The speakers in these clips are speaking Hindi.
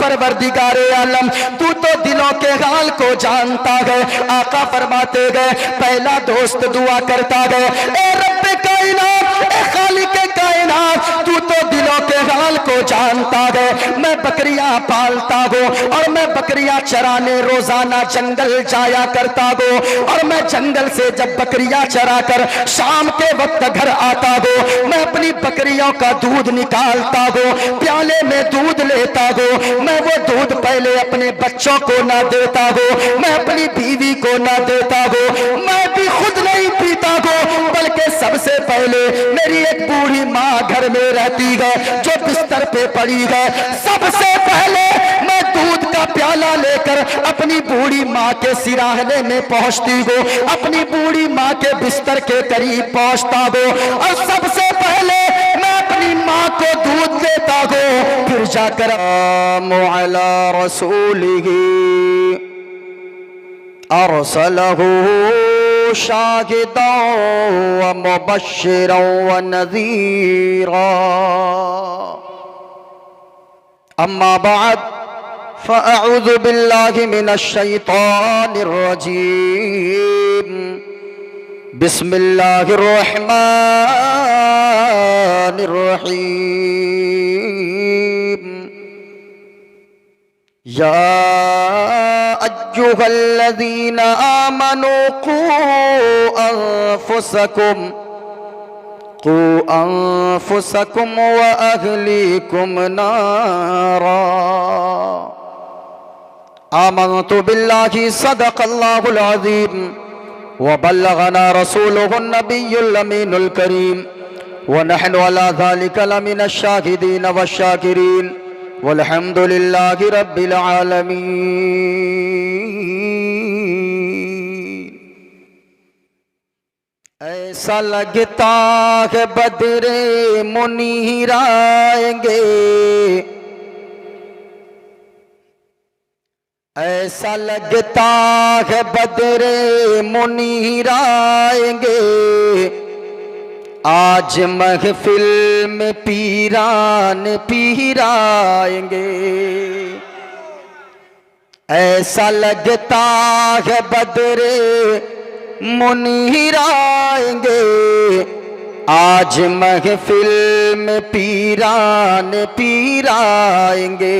परवरदिगारे आलम तू तो दिलों के हाल को जानता है। आका फरमाते गए, पहला दोस्त दुआ करता गए, ए रब्बे कायनात, ए खालिके कायनात, तू तो दिलों के हाल को जानता है। मैं बकरियां पालता हूँ और मैं बकरियां चराने रोजाना जंगल जाया करता हूँ, और मैं जंगल से जब बकरियां चरा कर शाम के वक्त घर आता हूँ, मैं अपनी बकरियों का दूध निकालता हूँ, प्याले में दूध लेता हूँ। मैं वो दूध पहले अपने बच्चों को ना देता हूँ, मैं अपनी बीवी को ना देता हूँ, मैं भी खुद नहीं पीता हूँ, बल्कि सबसे पहले मेरी एक बूढ़ी माँ घर में रहती है जो बिस्तर पे पड़ी है। सबसे पहले मैं दूध का प्याला लेकर अपनी बूढ़ी माँ के सिराहने में पहुंचती हूँ, अपनी बूढ़ी माँ के बिस्तर के करीब पहुंचता हूँ, और सबसे पहले मैं अपनी माँ को दूध देता हूँ। फिर जाकर मुअला रसूलिही अरसलहू शाहिदन व मुबश्शिरन व नज़ीरा। अम्मा बाद फ़अऊज़ु बिल्लाहि मिनश शैतानिर रजीम। बिस्मिल्लाहिर रहमानिर रहीम। या अय्युहल्लज़ीना आमनू क़ू अन्फुसकुम व अहलीकुम नारा। आमनतु बिल्लाहि सदक़ल्लाहुल अज़ीम व बल्लगना रसूलुहुन नबियुल अमीनुल करीम व नहनु अला ज़ालिका लमिनश शाहिदीन वश्शाकिरीन वल्हम्दुलिल्लाहि रब्बिल आलमीन। ऐसा लगता है बदरे मुनीर आएंगे, ऐसा लगता है बदरे मुनीर आएंगे, आज महफिल में पीरान पीराएंगे। ऐसा लगता है बदरे मुनीर आएंगे, आज महफिल में पीरान पीराएंगे,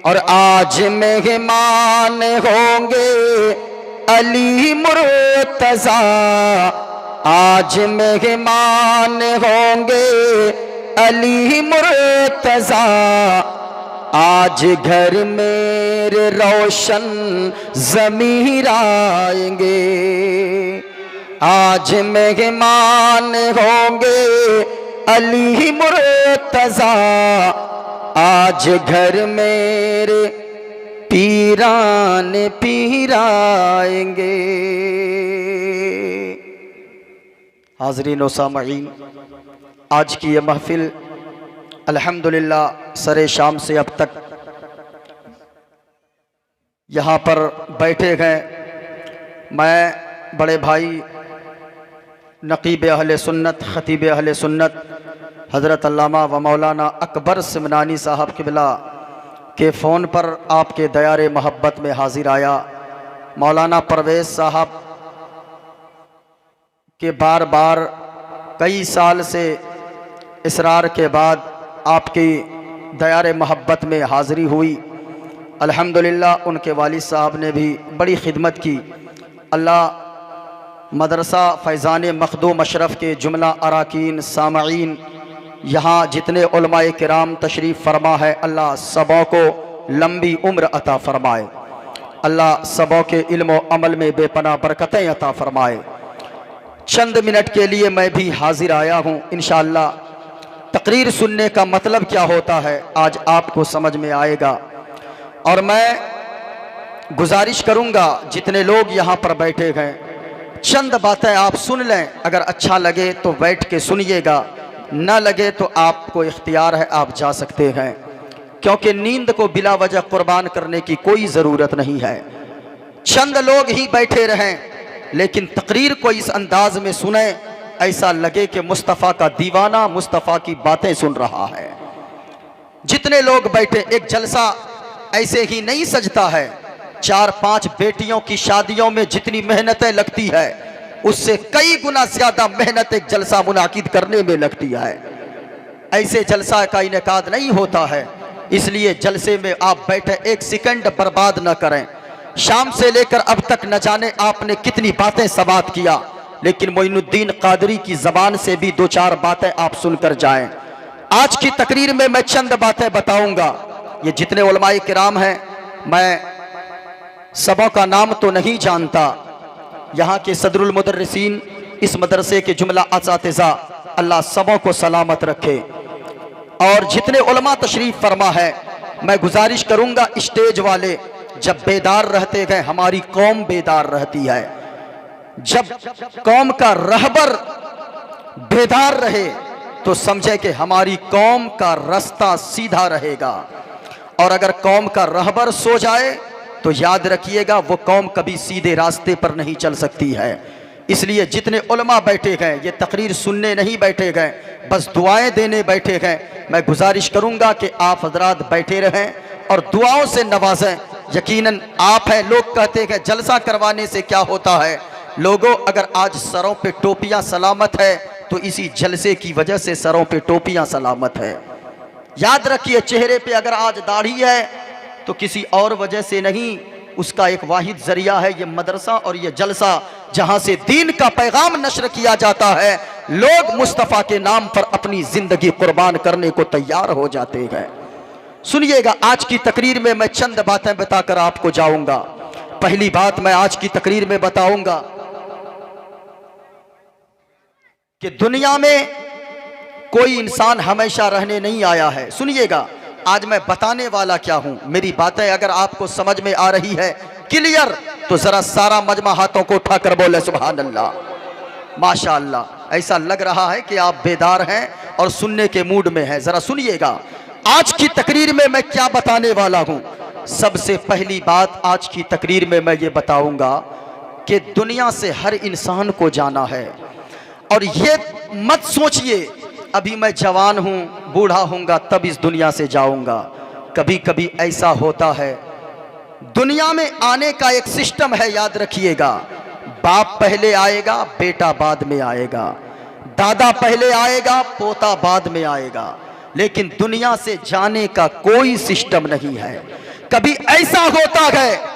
और आज मेहमान होंगे अली मुर्तज़ा, आज मेहमान होंगे अली मुर्तज़ा, आज घर मेरे रोशन ज़मीर आएंगे, आज मेहमान होंगे अली मुर्तज़ा, आज घर मेरे पीरान पीराएंगे। हाज़रीन व सामईन, आज की ये महफिल अल्हम्दुलिल्लाह सरे शाम से अब तक यहाँ पर बैठे हैं। मैं बड़े भाई नक़ीब अहले सुन्नत ख़तीब अहले सुन्नत हज़रत अल्लामा व मौलाना अकबर सिमनानी साहब क़िबला के फ़ोन पर आपके दयारे मोहब्बत में हाज़िर आया। मौलाना परवेज़ साहब के बार बार कई साल से इसरार के बाद आपकी दयारे मोहब्बत में हाज़िरी हुई। अल्हम्दुलिल्लाह उनके वालिद साहब ने भी बड़ी खिदमत की। अल्लाह मदरसा फ़ैज़ान मखदूम अशरफ के जुमला अराकीन सामईन यहाँ जितने उलमाए किराम तशरीफ़ फरमा है, अल्लाह सबों को लंबी उम्र अता फ़रमाए। अल्लाह सबों के इल्म व अमल में बेपनाह बरकतें अता फ़रमाए। चंद मिनट के लिए मैं भी हाज़िर आया हूँ। इंशाअल्लाह तकरीर सुनने का मतलब क्या होता है आज आपको समझ में आएगा, और मैं गुजारिश करूँगा जितने लोग यहाँ पर बैठे हैं चंद बातें आप सुन लें। अगर अच्छा लगे तो बैठ के सुनिएगा, न लगे तो आपको इख्तियार है, आप जा सकते हैं, क्योंकि नींद को बिला वजह कुर्बान करने की कोई ज़रूरत नहीं है। चंद लोग ही बैठे रहें लेकिन तकरीर को इस अंदाज में सुने ऐसा लगे कि मुस्तफ़ा का दीवाना मुस्तफ़ा की बातें सुन रहा है। जितने लोग बैठे, एक जलसा ऐसे ही नहीं सजता है। 4-5 बेटियों की शादियों में जितनी मेहनतें लगती है उससे कई गुना ज्यादा मेहनत एक जलसा मुनाकिद करने में लगती है। ऐसे जलसा का इनेकाद नहीं होता है। इसलिए जलसे में आप बैठे, एक सेकंड बर्बाद न करें। शाम से लेकर अब तक न जाने आपने कितनी बातें समाअत किया, लेकिन मोइनुद्दीन कादरी की जबान से भी 2-4 बातें आप सुनकर जाएं। आज की तकरीर में मैं चंद बातें बताऊंगा। ये जितने उलमाए किराम हैं, मैं सबों का नाम तो नहीं जानता। यहाँ के सदरुल मुदर्रिसीन, इस मदरसे के जुमला असातिज़ा, अल्लाह सबों को सलामत रखे। और जितने उलमा तशरीफ फरमा है, मैं गुजारिश करूंगा स्टेज वाले, जब बेदार रहते गए हमारी कौम बेदार रहती है। जब कौम का रहबर बेदार रहे तो समझे कि हमारी कौम का रास्ता सीधा रहेगा, और अगर कौम का रहबर सो जाए तो याद रखिएगा वो कौम कभी सीधे रास्ते पर नहीं चल सकती है। इसलिए जितने उलमा बैठे गए, ये तकरीर सुनने नहीं बैठे गए, बस दुआएं देने बैठे गए। मैं गुजारिश करूंगा कि आप हजरात बैठे रहें और दुआओं से नवाजें। यकीनन आप हैं, लोग कहते हैं जलसा करवाने से क्या होता है। लोगों, अगर आज सरों पे टोपियां सलामत है तो इसी जलसे की वजह से सरों पे टोपियां सलामत है। याद रखिए, चेहरे पे अगर आज दाढ़ी है तो किसी और वजह से नहीं, उसका एक वाहिद जरिया है ये मदरसा और ये जलसा, जहां से दीन का पैगाम नश्र किया जाता है। लोग मुस्तफ़ा के नाम पर अपनी जिंदगी कुर्बान करने को तैयार हो जाते हैं। सुनिएगा, आज की तकरीर में मैं चंद बातें बताकर आपको जाऊंगा। पहली बात मैं आज की तकरीर में बताऊंगा कि दुनिया में कोई इंसान हमेशा रहने नहीं आया है। सुनिएगा, आज मैं बताने वाला क्या हूं। मेरी बातें अगर आपको समझ में आ रही है क्लियर, तो जरा सारा मजमा हाथों को उठाकर बोले सुभान अल्लाह, माशाअल्लाह। ऐसा लग रहा है कि आप बेदार हैं और सुनने के मूड में हैं। जरा सुनिएगा, आज की तकरीर में मैं क्या बताने वाला हूं। सबसे पहली बात आज की तकरीर में मैं ये बताऊंगा कि दुनिया से हर इंसान को जाना है। और ये मत सोचिए अभी मैं जवान हूं, बूढ़ा होऊंगा तब इस दुनिया से जाऊंगा। कभी कभी ऐसा होता है, दुनिया में आने का एक सिस्टम है, याद रखिएगा। बाप पहले आएगा, बेटा बाद में आएगा, दादा पहले आएगा, पोता बाद में आएगा, लेकिन दुनिया से जाने का कोई सिस्टम नहीं है। कभी ऐसा होता है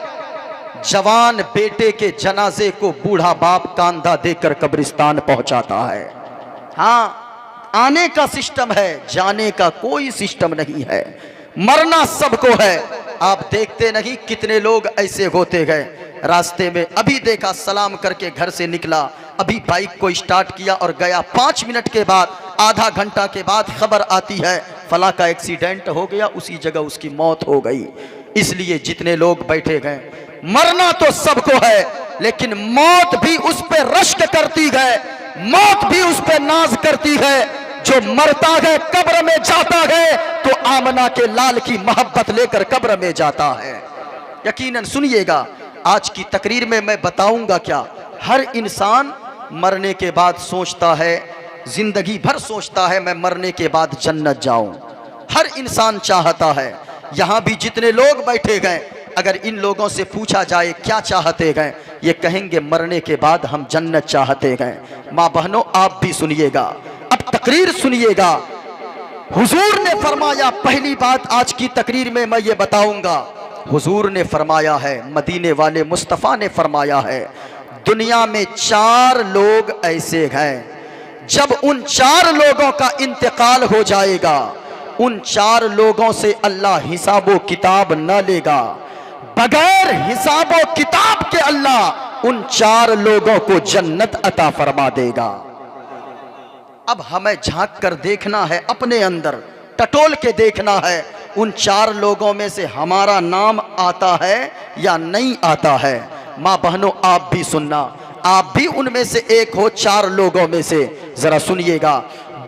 जवान बेटे के जनाजे को बूढ़ा बाप कांधा देकर कब्रिस्तान पहुंचाता है। हाँ, आने का सिस्टम है, जाने का कोई सिस्टम नहीं है। मरना सबको है। आप देखते नहीं कितने लोग ऐसे होते गए, रास्ते में अभी देखा सलाम करके घर से निकला, अभी बाइक को स्टार्ट किया और गया, 5 मिनट के बाद, आधा घंटा के बाद खबर आती है फला का एक्सीडेंट हो गया, उसी जगह उसकी मौत हो गई। इसलिए जितने लोग बैठे गए, मरना तो सबको है, लेकिन मौत भी उस पर रश्क करती है, मौत भी उस पर नाज करती है। जो मरता है कब्र में जाता है तो आमना के लाल की मोहब्बत लेकर कब्र में जाता है। यकीनन सुनिएगा, आज की तकरीर में मैं बताऊंगा क्या। हर इंसान मरने के बाद सोचता है, जिंदगी भर सोचता है मैं मरने के बाद जन्नत जाऊं। हर इंसान चाहता है। यहां भी जितने लोग बैठे गए, अगर इन लोगों से पूछा जाए क्या चाहते गए, ये कहेंगे मरने के बाद हम जन्नत चाहते गए। माँ बहनों, आप भी सुनिएगा, अब तकरीर सुनिएगा। हुजूर ने फरमाया, पहली बात आज की तकरीर में मैं ये बताऊंगा, हुजूर ने फरमाया है, मदीने वाले मुस्तफ़ा ने फरमाया है, दुनिया में 4 लोग ऐसे हैं, जब उन 4 लोगों का इंतकाल हो जाएगा, उन 4 लोगों से अल्लाह हिसाबो किताब न लेगा। बगैर हिसाबो किताब के अल्लाह उन 4 लोगों को जन्नत अता फरमा देगा। अब हमें झांक कर देखना है, अपने अंदर टटोल के देखना है, उन 4 लोगों में से हमारा नाम आता है या नहीं आता है। माँ बहनों, आप भी सुनना, आप भी उनमें से एक हो, 4 लोगों में से। जरा सुनिएगा,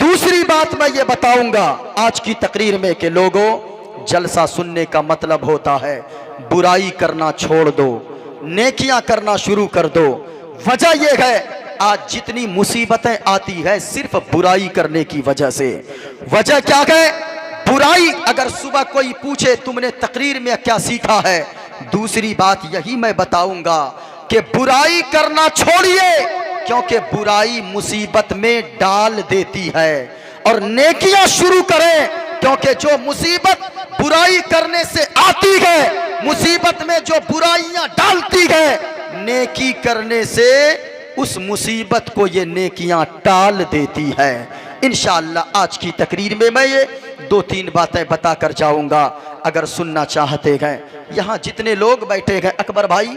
दूसरी बात मैं ये बताऊंगा आज की तकरीर में कि लोगों, जलसा सुनने का मतलब होता है बुराई करना छोड़ दो, नेकियां करना शुरू कर दो। वजह यह है, आज जितनी मुसीबतें आती है सिर्फ बुराई करने की वजह से। वजह क्या है? बुराई, अगर सुबह कोई पूछे तुमने तकरीर में क्या सीखा है, दूसरी बात यही मैं बताऊंगा कि बुराई करना छोड़िए, क्योंकि बुराई मुसीबत में डाल देती है, और नेकियां शुरू करें, क्योंकि जो मुसीबत बुराई करने से आती है, मुसीबत में जो बुराइयां डालती है, नेकी करने से उस मुसीबत को ये नेकियां टाल देती है। इंशाअल्लाह आज की तकरीर में मैं ये 2-3 बातें बता कर जाऊंगा, अगर सुनना चाहते हैं। यहाँ जितने लोग बैठे हैं, अकबर भाई,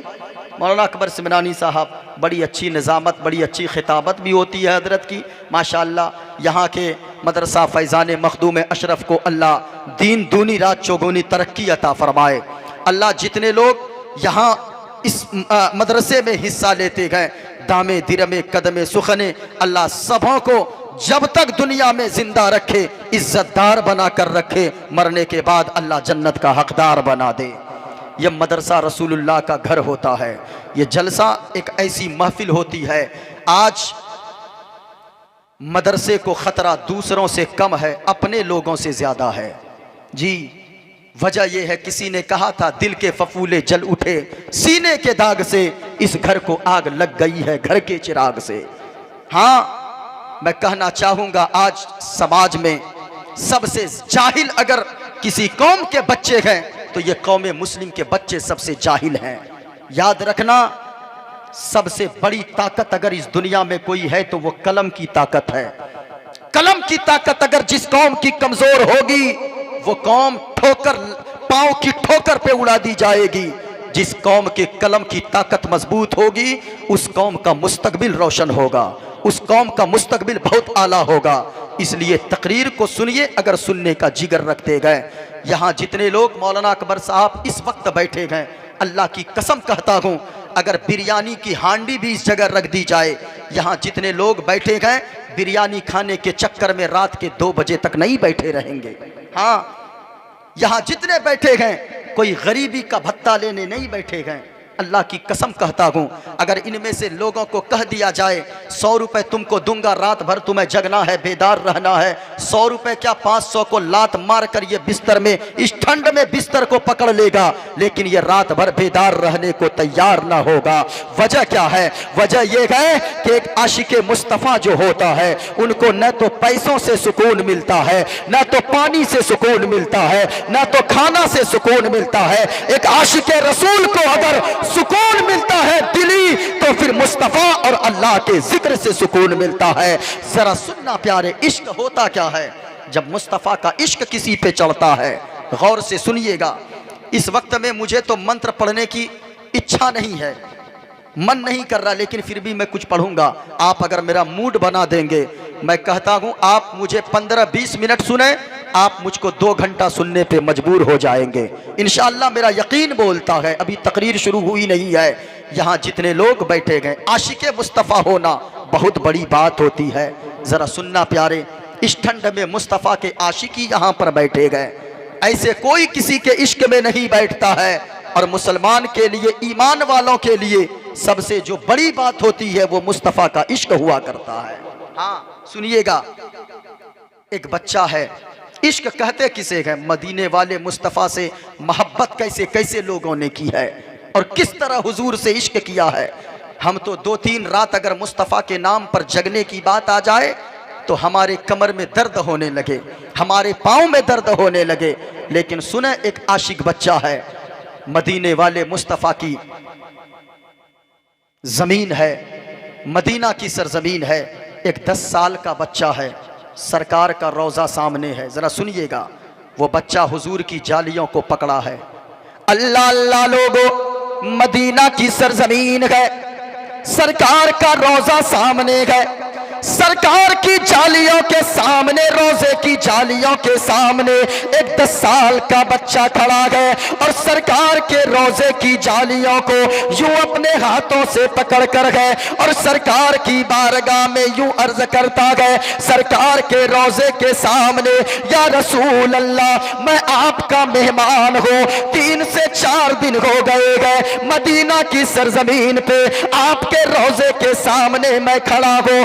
मौलाना अकबर सिमनानी साहब, बड़ी अच्छी निज़ामत, बड़ी अच्छी खिताबत भी होती है हजरत की माशाअल्लाह। यहाँ के मदरसा फैज़ान मखदूम अशरफ को अल्लाह दीन दूनी रात चौगुनी तरक्की अता फरमाए। अल्लाह जितने लोग यहाँ इस मदरसे में हिस्सा लेते गए, दामे दिरमे कदमे सुखने, अल्लाह सबों को जब तक दुनिया में जिंदा रखे, इज्जतदार बना कर रखे, मरने के बाद अल्लाह जन्नत का हकदार बना दे। यह मदरसा रसूलुल्लाह का घर होता है, यह जलसा एक ऐसी महफिल होती है। आज मदरसे को खतरा दूसरों से कम है, अपने लोगों से ज्यादा है जी। वजह यह है, किसी ने कहा था दिल के फफूले जल उठे सीने के दाग से, इस घर को आग लग गई है घर के चिराग से। हाँ, मैं कहना चाहूंगा आज समाज में सबसे जाहिल अगर किसी कौम के बच्चे हैं तो ये कौम मुस्लिम के बच्चे सबसे जाहिल हैं। याद रखना, सबसे बड़ी ताकत अगर इस दुनिया में कोई है तो वो कलम की ताकत है। कलम की ताकत अगर जिस कौम की कमजोर होगी, वो कौम ठोकर, पांव की ठोकर पे उड़ा दी जाएगी। जिस कौम के कलम की ताकत मजबूत होगी, उस कौम का मुस्तकबिल रोशन होगा, उस कौम का मुस्तकबिल बहुत आला होगा। इसलिए तकरीर को सुनिए अगर सुनने का जिगर रखते गए। यहाँ जितने लोग मौलाना अकबर साहब इस वक्त बैठे गए, अल्लाह की कसम कहता हूँ, अगर बिरयानी की हांडी भी इस जगह रख दी जाए, यहाँ जितने लोग बैठे गए बिरयानी खाने के चक्कर में रात के 2 बजे तक नहीं बैठे रहेंगे। हाँ, यहाँ जितने बैठे गए कोई गरीबी का भत्ता लेने नहीं बैठे गए। अल्लाह की कसम कहता हूँ, अगर इनमें से लोगों को कह दिया जाए 100 रुपए तुमको दूंगा, रात भर तुम्हें जगना है, बेदार रहना है, 100 रुपए क्या 500 को लात मार कर ये बिस्तर में, इस ठंड में बिस्तर को पकड़ लेगा, लेकिन ये रात भर बेदार रहने को तैयार ना होगा। वजह क्या है? वजह यह है कि एक आशिक मुस्तफ़ा जो होता है, उनको न तो पैसों से सुकून मिलता है, न तो पानी से सुकून मिलता है, न तो खाना से सुकून मिलता है। एक आशिक रसूल को अगर सुकून मिलता है दिली, तो फिर मुस्तफा और अल्लाह के जिक्र से सुकून मिलता है। जरा सुनना प्यारे, इश्क होता क्या है? जब मुस्तफा का इश्क किसी पे चढ़ता है, गौर से सुनिएगा। इस वक्त में मुझे तो मंत्र पढ़ने की इच्छा नहीं है, मन नहीं कर रहा, लेकिन फिर भी मैं कुछ पढ़ूंगा। आप अगर मेरा मूड बना देंगे, मैं कहता हूं आप मुझे 15-20 मिनट सुने, आप मुझको 2 घंटा सुनने पे मजबूर हो जाएंगे इंशाअल्लाह। मेरा यकीन बोलता है, अभी तकरीर शुरू हुई नहीं है। यहाँ जितने लोग बैठे गए, आशिक मुस्तफ़ा होना बहुत बड़ी बात होती है। ज़रा सुनना प्यारे, इस ठंड में मुस्तफ़ा के आशिकी यहाँ पर बैठे गए। ऐसे कोई किसी के इश्क में नहीं बैठता है, और मुसलमान के लिए, ईमान वालों के लिए सबसे जो बड़ी बात होती है वो मुस्तफ़ा का इश्क हुआ करता है। हाँ सुनिएगा, एक बच्चा है, इश्क कहते किसे है? मदीने वाले मुस्तफ़ा से मोहब्बत कैसे कैसे लोगों ने की है और किस तरह हुजूर से इश्क किया है। हम तो 2-3 रात अगर मुस्तफ़ा के नाम पर जगने की बात आ जाए तो हमारे कमर में दर्द होने लगे, हमारे पाँव में दर्द होने लगे। लेकिन सुने, एक आशिक बच्चा है, मदीने वाले मुस्तफ़ा की ज़मीन है, मदीना की सरजमीन है। एक 10 साल का बच्चा है, सरकार का रोज़ा सामने है। ज़रा सुनिएगा, वो बच्चा हुजूर की जालियों को पकड़ा है। अल्लाह अल्लाह लोगो, मदीना की सरजमीन है, सरकार का रोज़ा सामने है, सरकार की जालियों के सामने, रोजे की जालियों के सामने एक 10 साल का बच्चा खड़ा है और सरकार के रोजे की जालियों को यूं अपने हाथों से पकड़ कर गए और सरकार की बारगाह में यूं अर्ज करता गए, सरकार के रोजे के सामने, या रसूल अल्लाह, मैं आपका मेहमान हूँ, 3 से 4 दिन हो गए मदीना की सरजमीन पे आपके रोजे के सामने मैं खड़ा हूँ,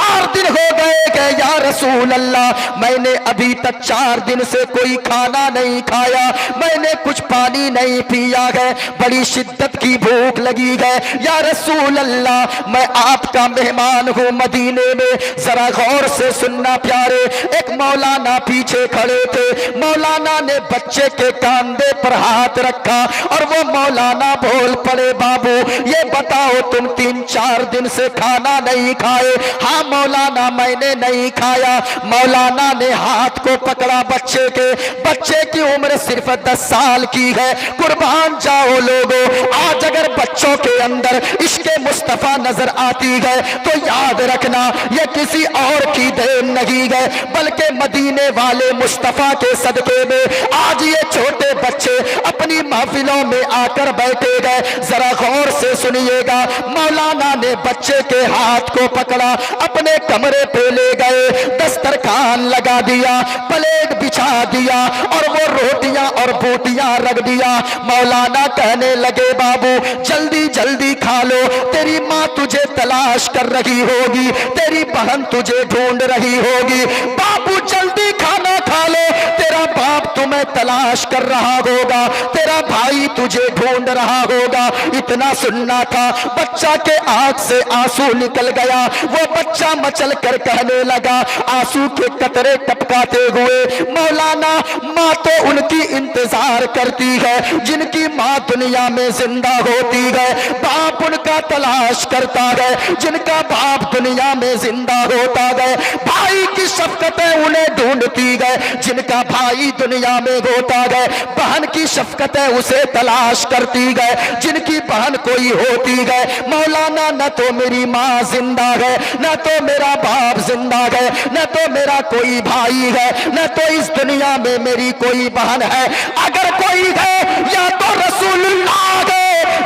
4 दिन हो गए कि या रसूल अल्लाह मैंने अभी तक 4 दिन से कोई खाना नहीं खाया, मैंने कुछ पानी नहीं पिया है, बड़ी शिद्दत की भूख लगी है। या रसूल अल्लाह मैं आपका मेहमान हूँ मदीने में, जरा गौर से सुनना प्यारे। एक मौलाना पीछे खड़े थे, मौलाना ने बच्चे के कंधे पर हाथ रखा और वो मौलाना बोल पड़े, बाबू ये बताओ तुम 3-4 दिन से खाना नहीं खाए? हाँ मौलाना मैंने नहीं खाया। मौलाना ने हाथ को पकड़ा बच्चे के, बच्चे की उम्र सिर्फ 10 साल की है। कुर्बान जाओ लोगों, आज अगर बच्चों के अंदर इश्क़े मुस्तफा नजर आती है तो याद रखना ये किसी और की देन नहीं है, बल्कि मदीने वाले मुस्तफा के सदके में आज ये छोटे बच्चे अपनी महफिलों में आकर बैठे गए। जरा गौर से सुनिएगा, मौलाना ने बच्चे के हाथ को पकड़ा, अपने कमरे पे ले गए, दस्तरखान लगा दिया, प्लेट बिछा दिया और वो रोटियां और बोटियां रख दिया। मौलाना कहने लगे, बाबू जल्दी जल्दी खा लो, तेरी माँ तुझे तलाश कर रही होगी, तेरी बहन तुझे ढूंढ रही होगी। बाबू जल्दी खाना खा लो, तेरा बाप तुम्हें तलाश कर रहा होगा, तेरा भाई तुझे ढूंढ रहा होगा। इतना सुनना था, बच्चा के आंख से आंसू निकल गया। वो बच्चा मचल कर कहने लगा, आंसू के कतरे टपकाते हुए, मौलाना माँ तो उनकी इंतजार करती है जिनकी माँ दुनिया में जिंदा होती है, बाप उनका तलाश करता है जिनका बाप दुनिया में जिंदा होता है, भाई की शफकतें उन्हें ढूंढती है जिनका भाई दुनिया में होता है, बहन की शफकतें उसे तलाश करती है जिनकी बहन कोई होती है। मौलाना न तो मेरी माँ जिंदा है, न तो मेरा बाप जिंदा है, न तो मेरा कोई भाई है, न तो इस दुनिया में मेरी कोई बहन है। अगर कोई है या तो रसूलुल्लाह है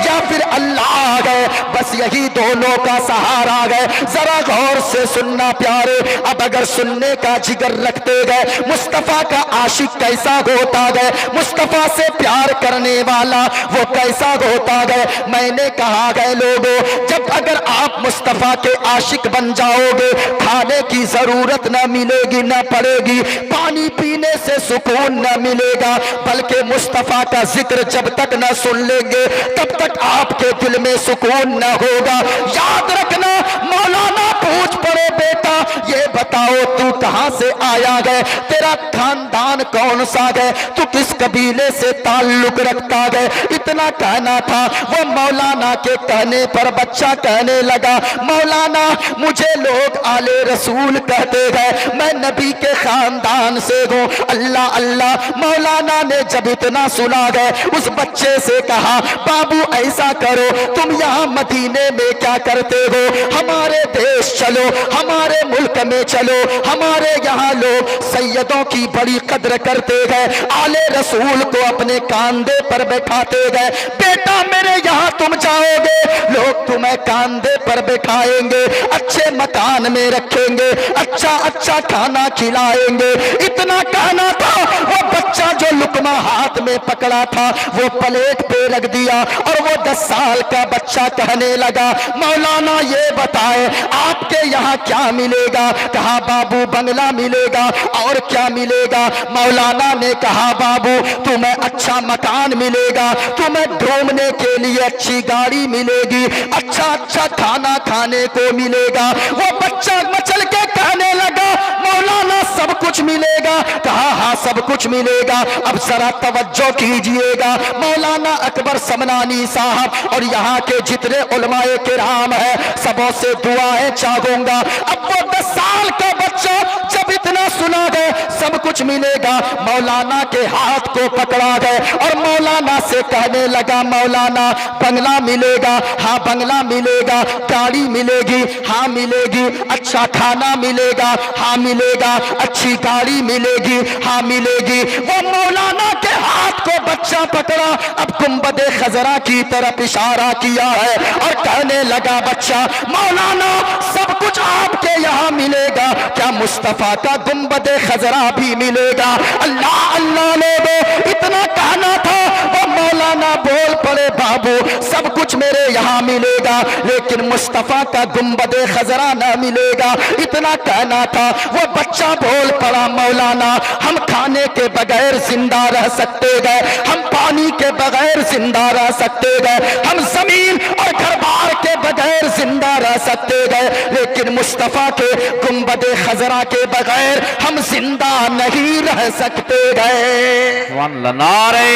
या फिर अल्लाह है, बस यही दोनों का सहारा है। जरा गौर से सुनना प्यारे, अब अगर सुनने का जिगर रखते गए मुस्तफा का आशिक कैसा होता है, मुस्तफा से प्यार करने वाला वो कैसा होता है। मैंने कहा गए लोगों, जब अगर आप मुस्तफा के आशिक बन जाओगे, खाने की जरूरत न मिलेगी न पड़ेगी, पानी पीने से सुकून न मिलेगा, बल्कि मुस्तफा का जिक्र जब तक न सुन लेंगे तब तक आपके दिल में सुकून न होगा। याद रखना, मौलाना पूछ पड़े, बेटा ये बताओ तू कहां से आया है, तेरा खानदान कौन सा है, तू किस कबीले से ताल्लुक रखता है। इतना कहना था, वो मौलाना के कहने पर बच्चा कहने लगा, मौलाना मुझे लोग आले रसूल कहते हैं, मैं नबी के खानदान से हूँ। अल्लाह अल्लाह। मौलाना ने जब इतना सुना है उस बच्चे से कहा, बाबू ऐसा करो, तुम यहाँ मदीने में क्या करते हो, हमारे देश चलो, हमारे मुल्क में चलो, हमारे यहाँ लोग सैयदों की बड़ी कद्र करते हैं, आले रसूल को अपने कांधे पर बैठाते हैं। बेटा मेरे यहाँ तुम जाओगे, लोग तुम्हें कांधे पर बैठाएंगे, अच्छे मकान में रखेंगे, अच्छा अच्छा खाना खिलाएंगे। इतना कहना था, वो बच्चा जो लुकमा हाथ में पकड़ा था वो प्लेट पे रख दिया और वो 10 साल का बच्चा कहने लगा, मौलाना ये बताए आपके यहाँ क्या मिलेगा। कहा बाबू बंगला मिलेगा, और क्या मिलेगा। मौलाना ने कहा बाबू तुम्हें अच्छा मकान मिलेगा, तुम्हें घूमने के लिए अच्छी गाड़ी मिलेगी, अच्छा अच्छा खाना खाने को मिलेगा। वो बच्चा मचल के कहने लगा, मौलाना सब कुछ मिलेगा। कहा हाँ सब कुछ मिलेगा। अब जरा तवज्जो कीजिएगा, मौलाना अकबर समनानी साहब और यहाँ के जितने उलमाए किराम है सबों से दुआएं चाहूंगा। अब वो 10 साल का बच्चा जब इतना सुना गए सब कुछ मिलेगा, मौलाना के हाथ को पकड़ा गए और मौलाना से कहने लगा, मौलाना बंगला मिलेगा, हाँ बंगला मिलेगा, गाड़ी मिलेगी, हाँ मिलेगी, अच्छा खाना मिलेगा, हाँ मिलेगा, अच्छी गाड़ी मिलेगी, हाँ मिलेगी। वो मौलाना के हाथ को बच्चा पकड़ा, अब गुंबद खजरा की तरफ इशारा किया है और कहने लगा, बच्चा मौलाना सब कुछ आपके यहाँ मिलेगा, क्या मुस्तफा का गुंबद खजरा भी मिलेगा। अल्लाह अल्लाह लोगों, इतना कहना था, वो मौलाना बोल पड़े, बाबू सब कुछ मेरे यहाँ मिलेगा, लेकिन मुस्तफ़ा का गुंबद खजरा ना मिलेगा। इतना कहना था, वो बच्चा बोल पड़ा, मौलाना हम खाने के बगैर जिंदा रह सकते गए, हम पानी के बगैर जिंदा रह सकते गए, हम जमीन और घर बार के बगैर जिंदा रह सकते गए, लेकिन मुस्तफ़ा के गुंबद खजरा के बगैर हम जिंदा नहीं रह सकते गए। नारे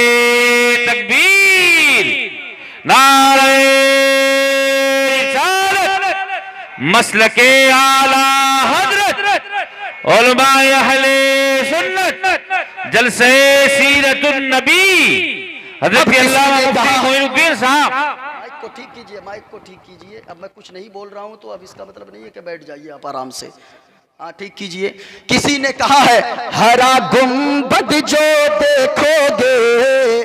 तकबीर, नारे मसलके आला हजरत उलमाए अहले सुन्नत जलसे सीरतुन नबी हजरत अल्लामा मुफ्ती मोइनुद्दीन साहब। माइक को ठीक कीजिए, माइक को ठीक कीजिए। अब मैं कुछ नहीं बोल रहा हूं तो अब इसका मतलब नहीं है कि बैठ जाइए आप आराम से। हाँ ठीक कीजिए। किसी ने कहा है हरा गुंबद जो देखोगे,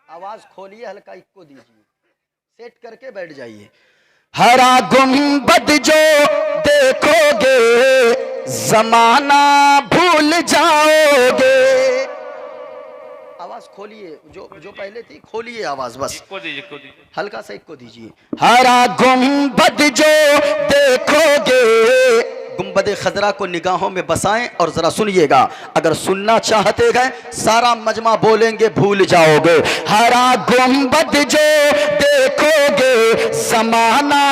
आवाज खोलिए, हल्का इको दीजिए, सेट करके बैठ जाइए। हरा गुंबद जो देखोगे जमाना भूल जाओगे। आवाज खोलिए, जो पहले थी खोलिए आवाज, बस हल्का सा इको दीजिए। हरा गुंबद जो देखोगे, गुंबद खजरा को निगाहों में बसाएं और जरा सुनिएगा। अगर सुनना चाहते गए सारा मजमा बोलेंगे भूल जाओगे। हरा गुंबद जो देखोगे जमाना,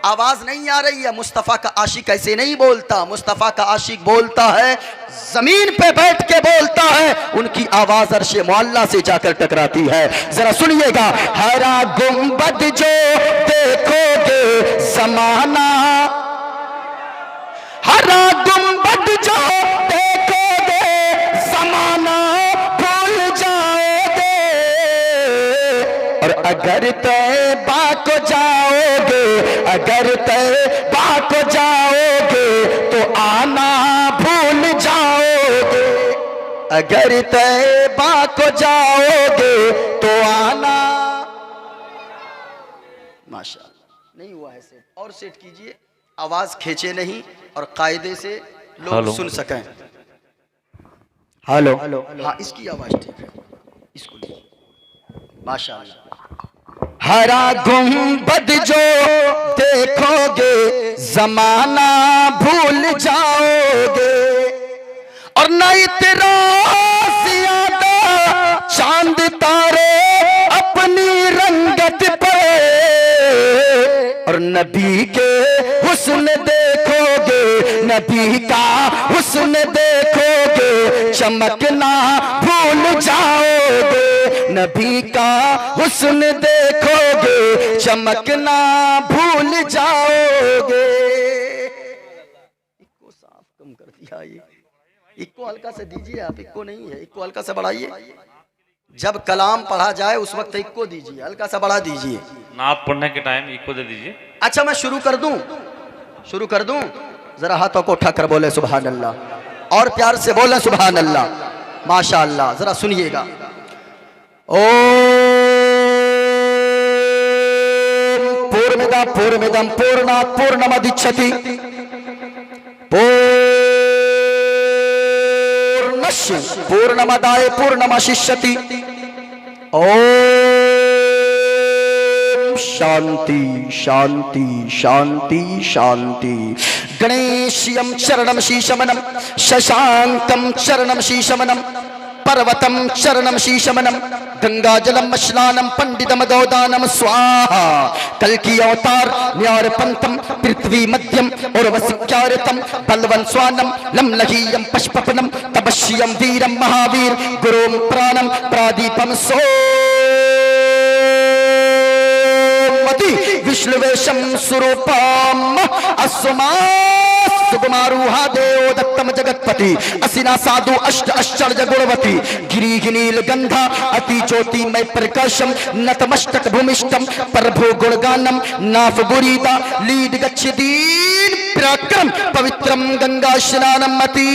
आवाज नहीं आ रही है। मुस्तफ़ा का आशिक ऐसे नहीं बोलता, मुस्तफ़ा का आशिक बोलता है, जमीन पे बैठ के बोलता है, उनकी आवाज अर्शे मुअल्ला से जाकर टकराती है। जरा सुनिएगा। हरा गुंबद जो देखोगे जमाना, हरा गुंबद जो देखोगे जमाना भूल जाओगे, और अगर तैबा को जाओगे, अगर तैबा को जाओगे तो आना भूल जाओगे, अगर तैबा को जाओगे तो आना। माशाअल्लाह, नहीं हुआ है सेट, और सेट कीजिए, आवाज खींचे नहीं और कायदे से लोग सुन सकें। हेलो, हाँ इसकी आवाज ठीक है, इसको माशाअल्लाह। हरा गुंबद जो देखोगे जमाना भूल जाओगे, और न इतना ज्यादा चांद तारे अपनी रंगत पे, और नबी के हुस्न देखोगे, नबी का हुस्न देखोगे चमकना भूल जाओगे, नबी का हुस्न देखोगे चमकना भूल जाओगे। इक्को साफ कम कर दिया, ये इक्को हल्का से दीजिए आप, इक्को नहीं है, इक्को हल्का से बढ़ाइए। जब कलाम पढ़ा जाए उस वक्त इक्को दीजिए, हल्का सा बढ़ा दीजिए। नात पढ़ने के टाइम इक्को दे दीजिए। अच्छा मैं शुरू कर दूं, शुरू कर दूं? जरा हाथों को उठाकर बोले सुभान अल्लाह, और प्यार से बोले सुभान अल्लाह, माशाअल्लाह। जरा सुनिएगा। पूर्णमिदं पूर्णमिदं पूर्णात् पूर्णमुदच्यते पूर्णस्य पूर्णमादाय पूर्णमेवावशिष्यते। ओम शांति शांति शांति शांति। गणेशयं चरणं शीशमनं, शशांकं चरणं शीशमनं, पर्वतं चरणं शीशमनं, गंगाजलम स्नानम पंडितम गौदानम स्वाहा। कल की अवतार न्यार पंथम पृथ्वी मध्यम और वसिक्यारतम बलवन स्वानम लमलहीयम पशपपनम तपस्यम वीरम महावीर गुरुम प्राणम प्रादीपम सोमति विष्णुवेशम स्वरूपम अस्मा सुकुमारूहा देव दत्तम जगतपति असिना साधु अष्ट आश्चर्य गुणवती गिरी नील गंधा अति ज्योति मय प्रकाशम नतमस्तक भूमिष्ठम प्रभु गुणगानम नाफ गुरीता लीड गच्छदीन पराक्रम पवित्रम गंगा स्नानम अति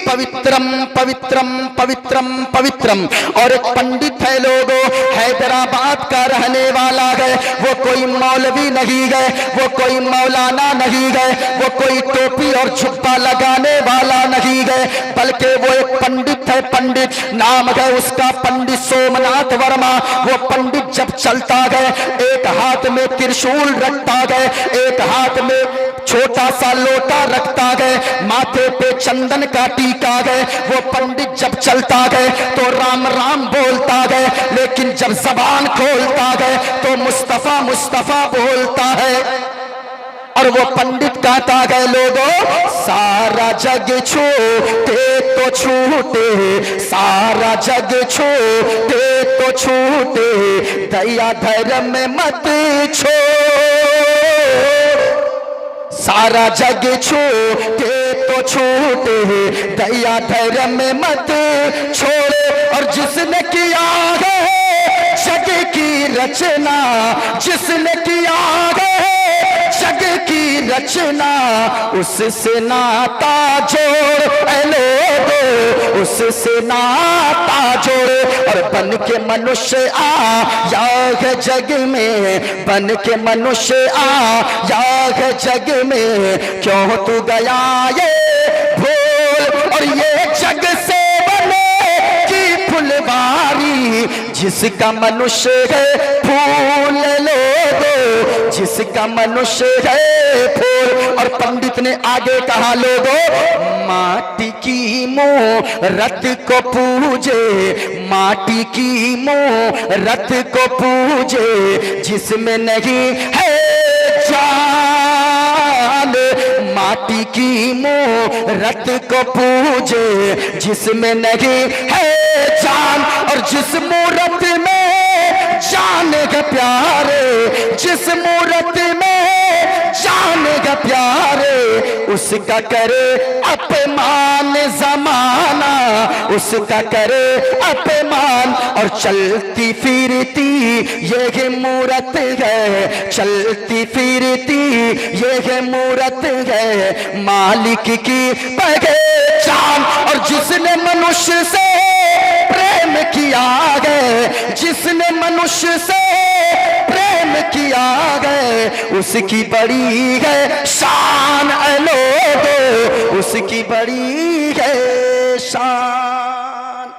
पवित्रम पवित्रम पवित्रम पवित्रम। और एक पंडित है लोगों, हैदराबाद का रहने वाला है, वो कोई मौलवी नहीं गए, वो कोई मौलाना नहीं गए, वो कोई टोपी टोपी और जुब्बा लगाने वाला नहीं है, बल्कि वो एक पंडित है। पंडित नाम है उसका, पंडित सोमनाथ वर्मा। वो पंडित जब चलता गए, एक हाथ में त्रिशूल रखता गए, एक हाथ में छोटा सा लोटा रखता गए, माथे पे चंदन का टीका गए। वो पंडित जब चलता गए तो राम राम बोलता गए, लेकिन जब जबान खोलता गए तो मुस्तफा मुस्तफा बोलता है। और वो पंडित कहता गए, लोगों सारा जग छूटे तो छूटे, सारा जग छूटे तो छूटे, दया धर्म में मत छोड़। सारा जग छूटे तो छूटे, दया धर्म में मत छोड़े। और जिसने किया है जग की रचना, जिसने किया है जग की रचना, उससे नाता जोड़ लोगो, उससे नाता जोड़े। और बन के मनुष्य आया है जग में, बन के मनुष्य आया है जग में, क्यों तू गया ये भूल। और ये जग से बने की फुलवारी, जिसका मनुष्य है फूल लोगो, जिसका मनुष्य है फूल। और पंडित ने आगे कहा, लोगों माटी की मूरत को पूजे, माटी की मूरत को पूजे, जिसमें नहीं है जान, माटी की मूरत को पूजे, जिसमें नहीं है जान। और जिस मूरत में जान के प्यारे, जिस मूरत में जान के प्यारे, उसका करे अपमान जमाना, उसका करे अपमान। और चलती फिरती ये मूरत है, चलती फिरती ये मूरत है, मालिक की पहचान। और जिसने मनुष्य से प्रेम किया गए, जिसने मनुष्य से प्रेम किया गए, उसकी बड़ी है शान लोगो, उसकी बड़ी है शान।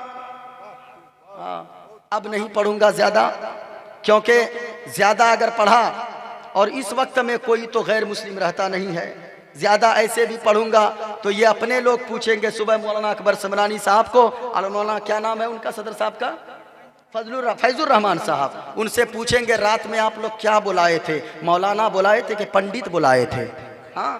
अब नहीं पढ़ूंगा ज्यादा, क्योंकि ज्यादा अगर पढ़ा, और इस वक्त में कोई तो गैर मुस्लिम रहता नहीं है, ज्यादा ऐसे भी पढ़ूंगा तो ये अपने लोग पूछेंगे सुबह मौलाना अकबर समरानी साहब को, और मौलाना क्या नाम है उनका सदर साहब का, फैजुर रहमान साहब, उनसे पूछेंगे रात में आप लोग क्या बुलाए थे। मौलाना बुलाए थे कि पंडित बुलाए थे। हाँ,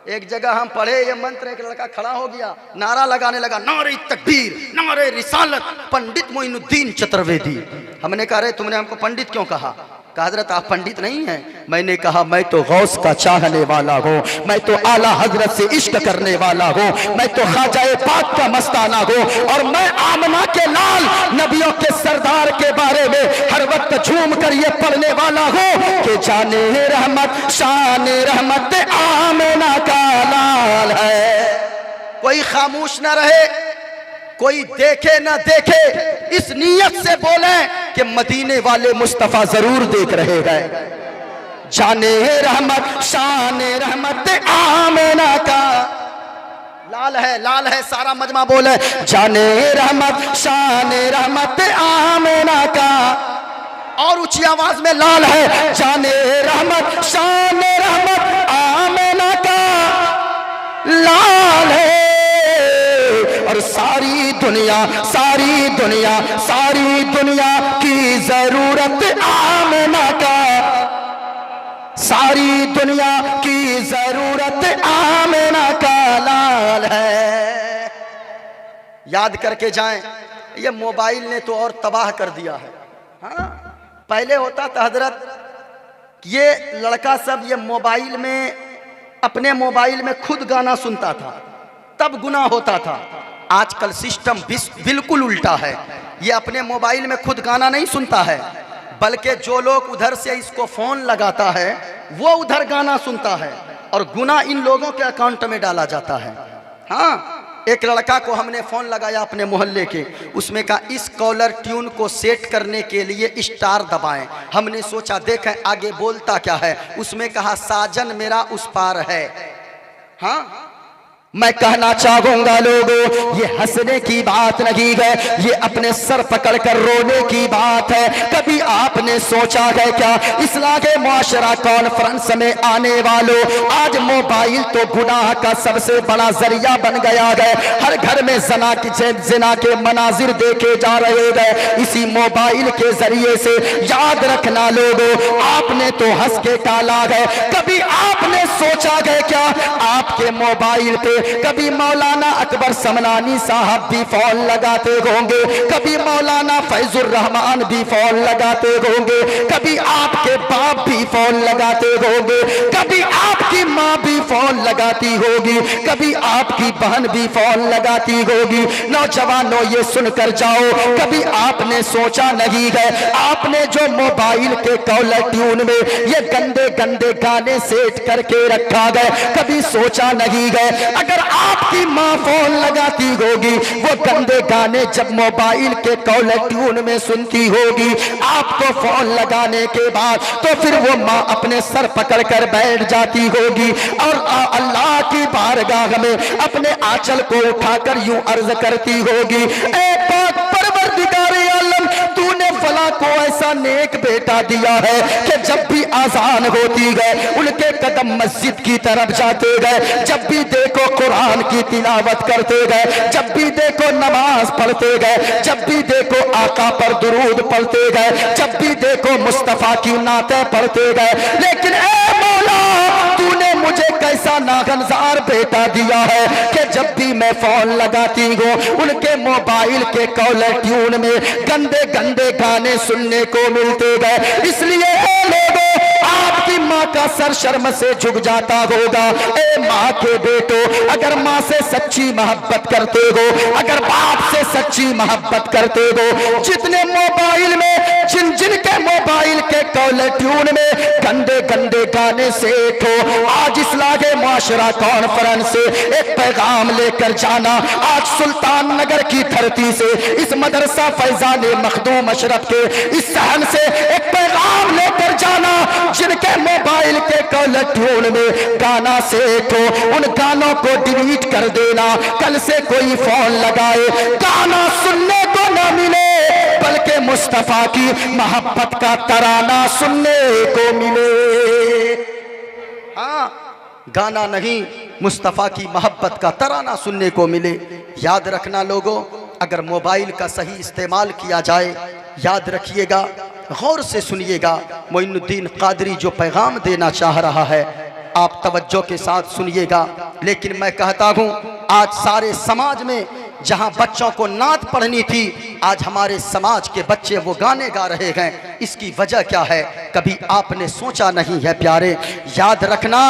एक जगह हम पढ़े ये मंत्र, एक लड़का खड़ा हो गया, नारा लगाने लगा, नारे तकबीर, नारे रिसालत, पंडित मोइनुद्दीन चतुर्वेदी। हमने कहा, अरे तुमने हमको पंडित क्यों कहा? कहा, हजरत आप पंडित नहीं हैं। मैंने कहा, मैं तो गौस का चाहने वाला हूँ, मैं तो आला हजरत से इश्क करने वाला हूँ, मैं तो ख्वाजाए पाक का मस्ताना हूँ, और मैं आमना के लाल नबियों के सरदार के बारे में हर वक्त झूम कर ये पढ़ने वाला हूँ कि जाने रहमत शान रहमत आमना का लाल है। कोई खामोश ना रहे, कोई देखे ना देखे, इस नीयत से बोले कि मदीने वाले मुस्तफा जरूर देख रहे हैं। जाने रहमत शान रहमत आमना का लाल है, लाल है, सारा मजमा बोले जाने रहमत शान रहमत आमना का। और ऊंची आवाज में लाल है, जाने रहमत शान रहमत आमना का लाल है। और सारी दुनिया सारी दुनिया सारी दुनिया की जरूरत आमना का, सारी दुनिया की जरूरत आमना का लाल है। याद करके जाएं, ये मोबाइल ने तो और तबाह कर दिया है। हाँ, पहले होता था हजरत, ये लड़का सब ये मोबाइल में, अपने मोबाइल में खुद गाना सुनता था, तब गुनाह होता था। आजकल सिस्टम बिल्कुल उल्टा है, ये अपने मोबाइल में खुद गाना नहीं सुनता है, बल्कि जो लोग उधर से इसको फोन लगाता है वो उधर गाना सुनता है, और गुनाह इन लोगों के अकाउंट में डाला जाता है। हाँ, एक लड़का को हमने फोन लगाया अपने मोहल्ले के, उसमें कहा इस कॉलर ट्यून को सेट करने के लिए स्टार दबाएं। हमने सोचा देखें आगे बोलता क्या है, उसमें कहा साजन मेरा उस पार है। हाँ, मैं कहना चाहूंगा लोगों, ये हंसने की बात नहीं है, ये अपने सर पकड़कर रोने की बात है। कभी आपने सोचा है क्या इस्लाह मुआशरा कॉन्फ्रेंस में आने वालों, आज मोबाइल तो गुनाह का सबसे बड़ा जरिया बन गया है। हर घर में ज़िना के मनाजिर देखे जा रहे हैं इसी मोबाइल के जरिए से। याद रखना लोगों, आपने तो हंस के टाला है, कभी आपने सोचा है क्या आपके मोबाइल पे कभी मौलाना अकबर समनानी साहब भी फोन लगाते होंगे, कभी मौलाना फैजुर रहमान भी फोन लगाते होंगे, कभी आपके बाप भी फोन लगाते होंगे, कभी आपकी माँ भी फोन लगाती होगी, कभी आपकी बहन भी फोन लगाती होगी। नौजवानों ये सुनकर जाओ, कभी आपने सोचा नहीं है आपने जो मोबाइल के कॉलर ट्यून में ये गंदे गंदे गाने सेट करके रखा गया, कभी सोचा नहीं है अगर आपकी माँ फोन लगाती होगी वो गंदे गाने जब मोबाइल के कॉलर ट्यून में सुनती होगी, आपको फोन लगाने के बाद तो फिर वो माँ अपने सर पकड़कर बैठ जाती होगी और अल्लाह की बारगाह में अपने आंचल को उठाकर यूं अर्ज करती होगी, ए पाक परवरदिगारे आलम, तूने फला को ऐसा नेक बेटा दिया है कि जब भी आजान होती गए उनके कदम मस्जिद की तरफ जाते गए, जब भी देखो कुरान की तिलावत करते गए, जब भी देखो नमाज पढ़ते गए, जब भी देखो आका पर दुरूद पढ़ते गए, जब भी देखो मुस्तफा की नाते पढ़ते गए। लेकिन ए मौला, तूने मुझे कैसा नागनजार बेटा दिया है कि जब भी मैं फोन लगाती हूँ उनके मोबाइल के कॉलर ट्यून में गंदे गंदे गाने सुनने को मिलते गए। इसलिए लोगों, आपकी माँ का सर शर्म से झुक जाता होगा। ए माँ के बेटो, अगर माँ से सच्ची मोहब्बत करते हो, अगर बाप से सच्ची मोहब्बत करते हो, जितने मोबाइल में जिन जिन के मोबाइल के कॉलर ट्यून में गंदे गंदे गाने सेट हो, आज इस्लाह मुआशरा कॉन्फ्रेंस से एक पैगाम लेकर जाना। आज सुल्तान नगर की धरती से इस मदरसा फैजान मखदूम अशरफ के इस सहन से एक पैगाम लेकर जाना, जिनके मोबाइल के कॉलर ट्यून में गाना सेट हो उन गानों को डिलीट कर देना। कल से कोई फोन लगाए गाना सुनने को ना मिले, बल्कि मुस्तफा की मोहब्बत का तराना सुनने को मिले। हाँ, गाना नहीं, मुस्तफा की मोहब्बत का तराना सुनने को मिले। याद रखना लोगों, अगर मोबाइल का सही इस्तेमाल किया जाए, याद रखिएगा, गौर से सुनिएगा, मोइनुद्दीन कादरी जो पैगाम देना चाह रहा है आप तवज्जो के साथ सुनिएगा। लेकिन मैं कहता हूँ आज सारे समाज में जहाँ बच्चों को नात पढ़नी थी, आज हमारे समाज के बच्चे वो गाने गा रहे हैं। इसकी वजह क्या है, कभी आपने सोचा नहीं है प्यारे। याद रखना,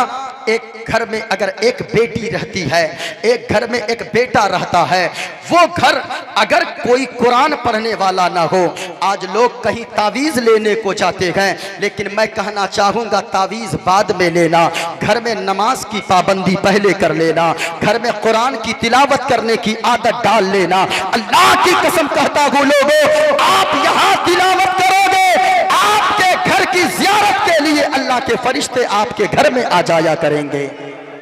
एक घर में अगर एक बेटी रहती है, एक घर में एक बेटा रहता है, वो घर अगर कोई कुरान पढ़ने वाला ना हो, आज लोग कहीं तावीज़ लेने को जाते हैं, लेकिन मैं कहना चाहूँगा तावीज़ बाद में लेना, घर में नमाज की पाबंदी पहले कर लेना, घर में कुरान की तिलावत करने की आदत डाल लेना। अल्लाह की कसम कहता हूँ लोगों, आप यहाँ तिलावत करोगे, आपके घर की ज़ियारत के लिए अल्लाह के फरिश्ते आपके घर में आ जाया करेंगे।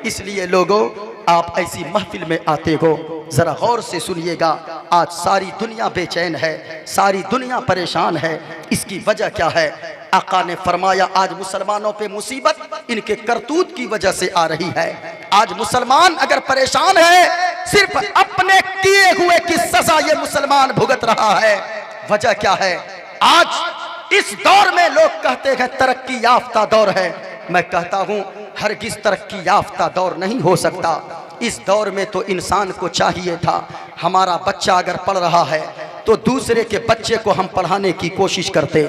इसलिए लोगों, आप ऐसी महफिल में आते हो, जरा गौर से सुनिएगा। आज सारी दुनिया बेचैन है, सारी दुनिया परेशान है। इसकी वजह क्या है? आका ने फरमाया आज मुसलमानों पे मुसीबत इनके करतूत की वजह से आ रही है। आज मुसलमान अगर परेशान है, सिर्फ अपने किए हुए की सजा ये मुसलमान भुगत रहा है। वजह क्या है? आज इस दौर में लोग कहते हैं तरक्की याफ्ता दौर है। मैं कहता हूं हरगिज तरक्की याफ्ता दौर नहीं हो सकता। इस दौर में तो इंसान को चाहिए था, हमारा बच्चा अगर पढ़ रहा है तो दूसरे के बच्चे को हम पढ़ाने की कोशिश करते।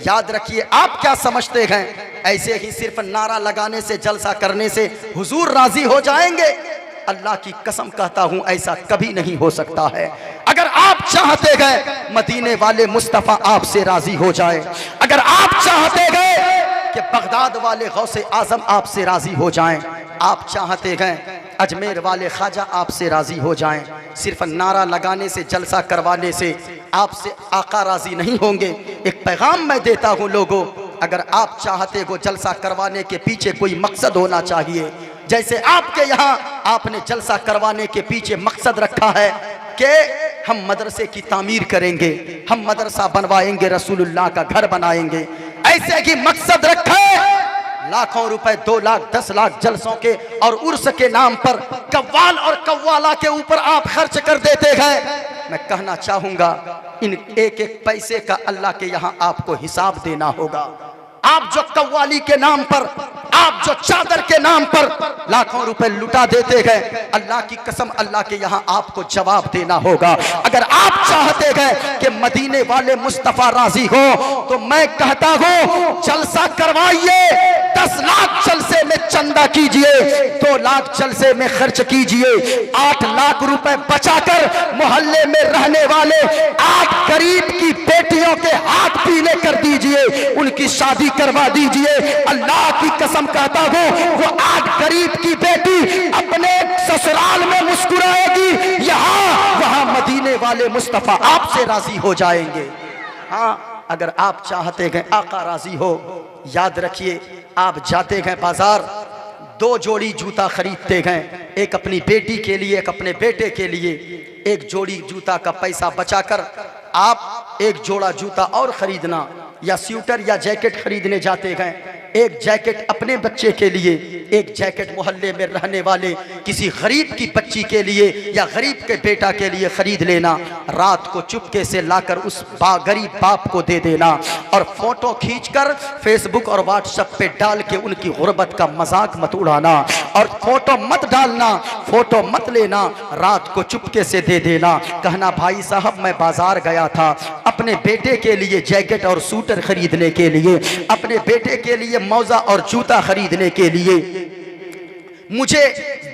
याद रखिए, आप क्या समझते हैं ऐसे ही सिर्फ नारा लगाने से, जलसा करने से हुजूर राजी हो जाएंगे? अल्लाह की कसम कहता हूं ऐसा कभी नहीं हो सकता है। अगर आप चाहते गए मदीने वाले मुस्तफ़ा आपसे राजी हो जाए, अगर आप चाहते गए कि बगदाद वाले गौसे आजम आपसे राजी हो जाएं, आप चाहते गए अजमेर वाले ख्वाजा आपसे राजी हो जाएं, सिर्फ नारा लगाने से, जलसा करवाने से आपसे आका राजी नहीं होंगे। एक पैगाम मैं देता हूं लोगों, अगर आप चाहते हो जलसा करवाने के पीछे कोई मकसद होना चाहिए, जैसे आपके यहाँ आपने जलसा करवाने के पीछे मकसद रखा है कि हम मदरसे की तामीर करेंगे, हम मदरसा बनवाएंगे, रसूलुल्लाह का घर बनाएंगे, ऐसे ही मकसद रखा है। लाखों रुपए, 2 लाख 10 लाख जलसों के और उर्स के नाम पर कव्वाल और कव्वाला के ऊपर आप खर्च कर देते गए। मैं कहना चाहूंगा इन एक एक पैसे का अल्लाह के यहाँ आपको हिसाब देना होगा। आप जो कव्वाली के नाम पर, आप जो चादर के नाम पर लाखों रुपए लुटा देते गए, अल्लाह की कसम अल्लाह के यहाँ आपको जवाब देना होगा। अगर आप चाहते गए कि मदीने वाले मुस्तफा राजी हो तो मैं कहता हूँ जलसा करवाइए, 10 लाख जलसे में चंदा कीजिए, 2 लाख जलसे में खर्च कीजिए, 8 लाख रुपए बचाकर मोहल्ले में रहने वाले 8 गरीब की बेटियों के हाथ पीले कर दीजिए, उनकी शादी करवा दीजिए। अल्लाह की कसम कहता हूँ वो 8 गरीब की बेटी अपने ससुराल में मुस्कुराएगी, यहाँ वहां मदीने वाले मुस्तफा आपसे राजी हो जाएंगे। हाँ, अगर आप चाहते हैं आका राजी हो, याद रखिए आप जाते हैं बाजार, 2 जोड़ी जूता खरीदते हैं, एक अपनी बेटी के लिए, एक अपने बेटे के लिए। एक जोड़ी जूता का पैसा बचाकर आप एक जोड़ा जूता और खरीदना, या स्वेटर या जैकेट खरीदने जाते हैं। एक जैकेट अपने बच्चे के लिए, एक जैकेट मोहल्ले में रहने वाले किसी गरीब की बच्ची के लिए या गरीब के बेटा के लिए खरीद लेना। रात को चुपके से लाकर उस गरीब बाप को दे देना और फोटो खींचकर फेसबुक और व्हाट्सएप पे डाल के उनकी गुर्बत का मजाक मत उड़ाना और फोटो मत डालना, फोटो मत लेना, रात को चुपके से दे देना। कहना भाई साहब मैं बाजार गया था अपने बेटे के लिए जैकेट और सूटर खरीदने के लिए, अपने बेटे के लिए मौजा और जूता खरीदने के लिए, मुझे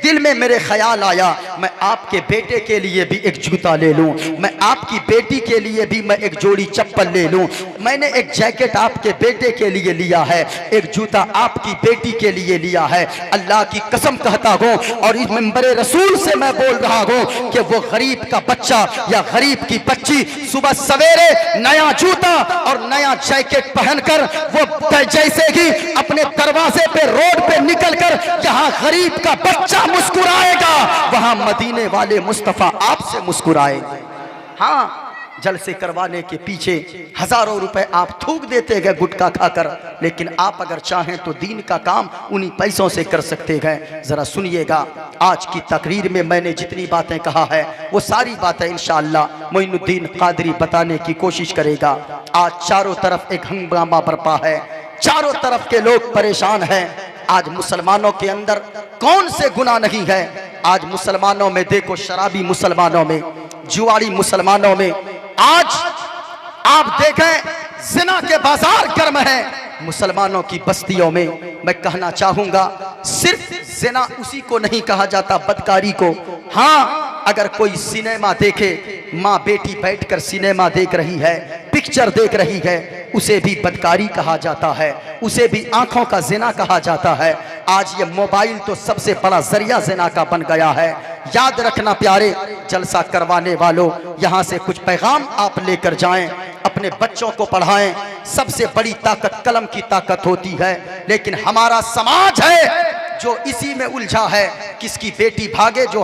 दिल में मेरे ख्याल आया मैं आपके बेटे के लिए भी एक जूता ले लूं, मैं आपकी बेटी के लिए भी मैं एक जोड़ी चप्पल ले लूं। मैंने एक जैकेट आपके बेटे के लिए लिया है, एक जूता आपकी बेटी के लिए लिया है। अल्लाह की कसम कहता हूं और इस मिंबरे रसूल से मैं बोल रहा हूं कि वो गरीब का बच्चा या गरीब की बच्ची सुबह सवेरे नया जूता और नया जैकेट पहनकर वो जैसे ही अपने दरवाजे पे रोड पे निकलकर यहाँ गरीब का बच्चा मुस्कुराएगा, वहां मदीने वाले मुस्तफा आपसे मुस्कुराएंगे। हाँ, जलसे करवाने के पीछे हजारों रुपए आप थूक देते गए गुटखा खाकर, लेकिन आप अगर चाहें तो दीन का काम उन्हीं पैसों से कर सकते हैं। जरा सुनिएगा, आज की तकरीर में मैंने जितनी बातें कहा है वो सारी बातें इंशाअल्लाह मोइनुद्दीन कादरी बताने की कोशिश करेगा। आज चारों तरफ एक हंगामा बरपा है, चारों तरफ के लोग परेशान हैं। आज मुसलमानों के अंदर कौन से गुनाह नहीं है? आज मुसलमानों में देखो, शराबी मुसलमानों में, जुआरी मुसलमानों में, आज आप देखें जिना के बाजार गर्म है मुसलमानों की बस्तियों में। मैं कहना चाहूंगा सिर्फ जिना उसी को नहीं कहा जाता, बदकारी को। हाँ, अगर कोई सिनेमा देखे, माँ बेटी बैठकर सिनेमा देख रही है, पिक्चर देख रही है, उसे भी बदकारी कहा जाता है, उसे भी आंखों का जिना कहा जाता है। आज ये मोबाइल तो सबसे बड़ा जरिया जिना का बन गया है। याद रखना प्यारे जलसा करवाने वालों, यहाँ से कुछ पैगाम आप लेकर जाएं, अपने बच्चों को पढ़ाएं। सबसे बड़ी ताकत कलम की ताकत होती है, लेकिन हमारा समाज है जो इसी में उलझा है। किसकी बेटी भागे जो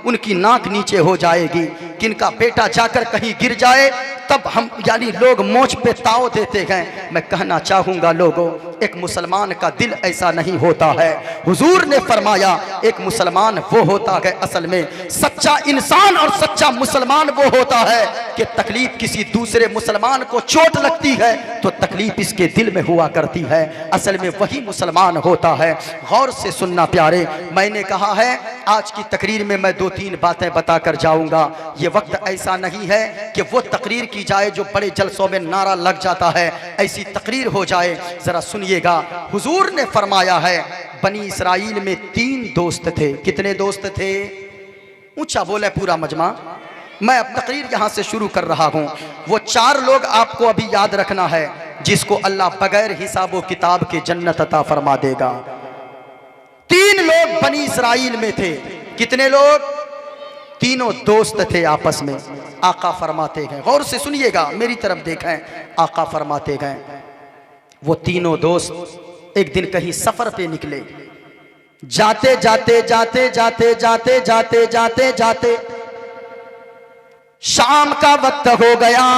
उनकी नाक नीचे हो जाएगी, किनका बेटा जाकर कहीं गिर जाए तब हम यानी लोग मोच पे ताव देते हैं। मैं कहना चाहूंगा लोगों, एक मुसलमान का दिल ऐसा नहीं होता है। हुजूर ने फरमाया एक मुसलमान वो होता है असल में सच्चा इंसान, और सच्चा मुसलमान वो होता है कि तकलीफ किसी दूसरे मुसलमान को चोट लगती है तो तकलीफ इसके दिल में हुआ करती है। असल में वही मुसलमान होता है। गौर से सुनना प्यारे, मैंने कहा है आज की तकरीर में मैं 2-3 बातें बताकर जाऊंगा। ये वक्त ऐसा नहीं है कि वो तकरीर की जाए जो बड़े जलसों में नारा लग जाता है, ऐसी तकरीर हो जाए। जरा सुनिएगा, हुजूर ने फरमाया है बनी इसराइल में 3 दोस्त थे। कितने दोस्त थे? ऊंचा बोले पूरा मजमा। मैं अब तकरीर यहां से शुरू कर रहा हूं। वो 4 लोग आपको अभी याद रखना है जिसको अल्लाह बगैर हिसाबो किताब के जन्नत अता फरमा देगा। 3 लोग बनी इसराइल में थे। कितने लोग? तीनों दोस्त थे आपस में। आका फरमाते गए, गौर से सुनिएगा, मेरी तरफ देखें, आका फरमाते गए वो तीनों दोस्त एक दिन कहीं सफर पे निकले। जाते जाते जाते जाते जाते जाते जाते जाते शाम का वक्त हो गया।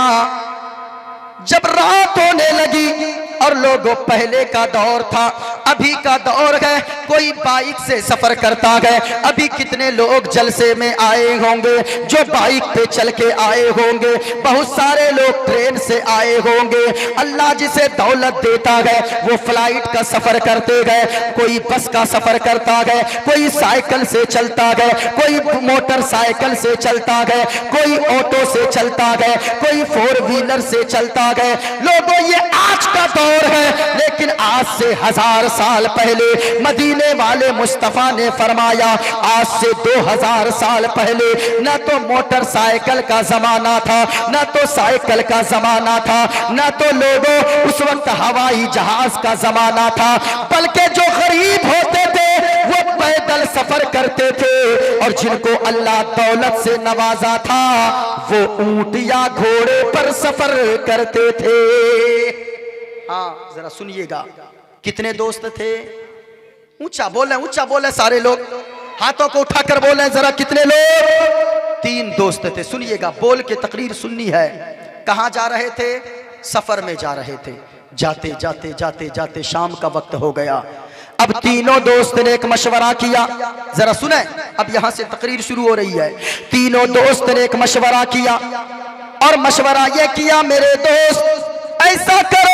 जब रात होने लगी और लोगों, पहले का दौर था, अभी का दौर है, कोई बाइक से सफर करता है। अभी कितने लोग जलसे में आए होंगे जो बाइक पे चल के आए होंगे, बहुत सारे लोग ट्रेन से आए होंगे। अल्लाह जिसे दौलत देता है वो फ्लाइट का सफर करते गए, कोई बस का सफर करता है, कोई साइकिल से चलता है, कोई मोटरसाइकिल से चलता है, कोई ऑटो से चलता है, कोई 4 व्हीलर से चलता है। लोगों, ये आज का दौर है, लेकिन आज से 1000 साल पहले मदीने वाले मुस्तफा ने फरमाया, आज से 2000 साल पहले न तो मोटरसाइकिल का जमाना था, न तो साइकिल का जमाना था, न तो लोगों उस वक्त हवाई जहाज का जमाना था, बल्कि जो गरीब होते थे वो पैदल सफर करते थे, और जिनको अल्लाह दौलत से नवाजा था वो ऊंट या घोड़े पर सफर करते थे। हाँ, जरा सुनिएगा, कितने दोस्त थे? ऊंचा बोले सारे लोग, हाथों को उठाकर बोले जरा, कितने लोग? 3 दोस्त थे। सुनिएगा, बोल के तकरीर सुननी है। कहां जा रहे थे? सफर में जा रहे थे। जाते जाते जाते जाते शाम का वक्त हो गया। अब तीनों दोस्त ने एक मशवरा किया, जरा सुने, अब यहां से तकरीर शुरू हो रही है। तीनों दोस्त ने एक मशवरा किया, और मशवरा यह किया, मेरे दोस्त ऐसा करो,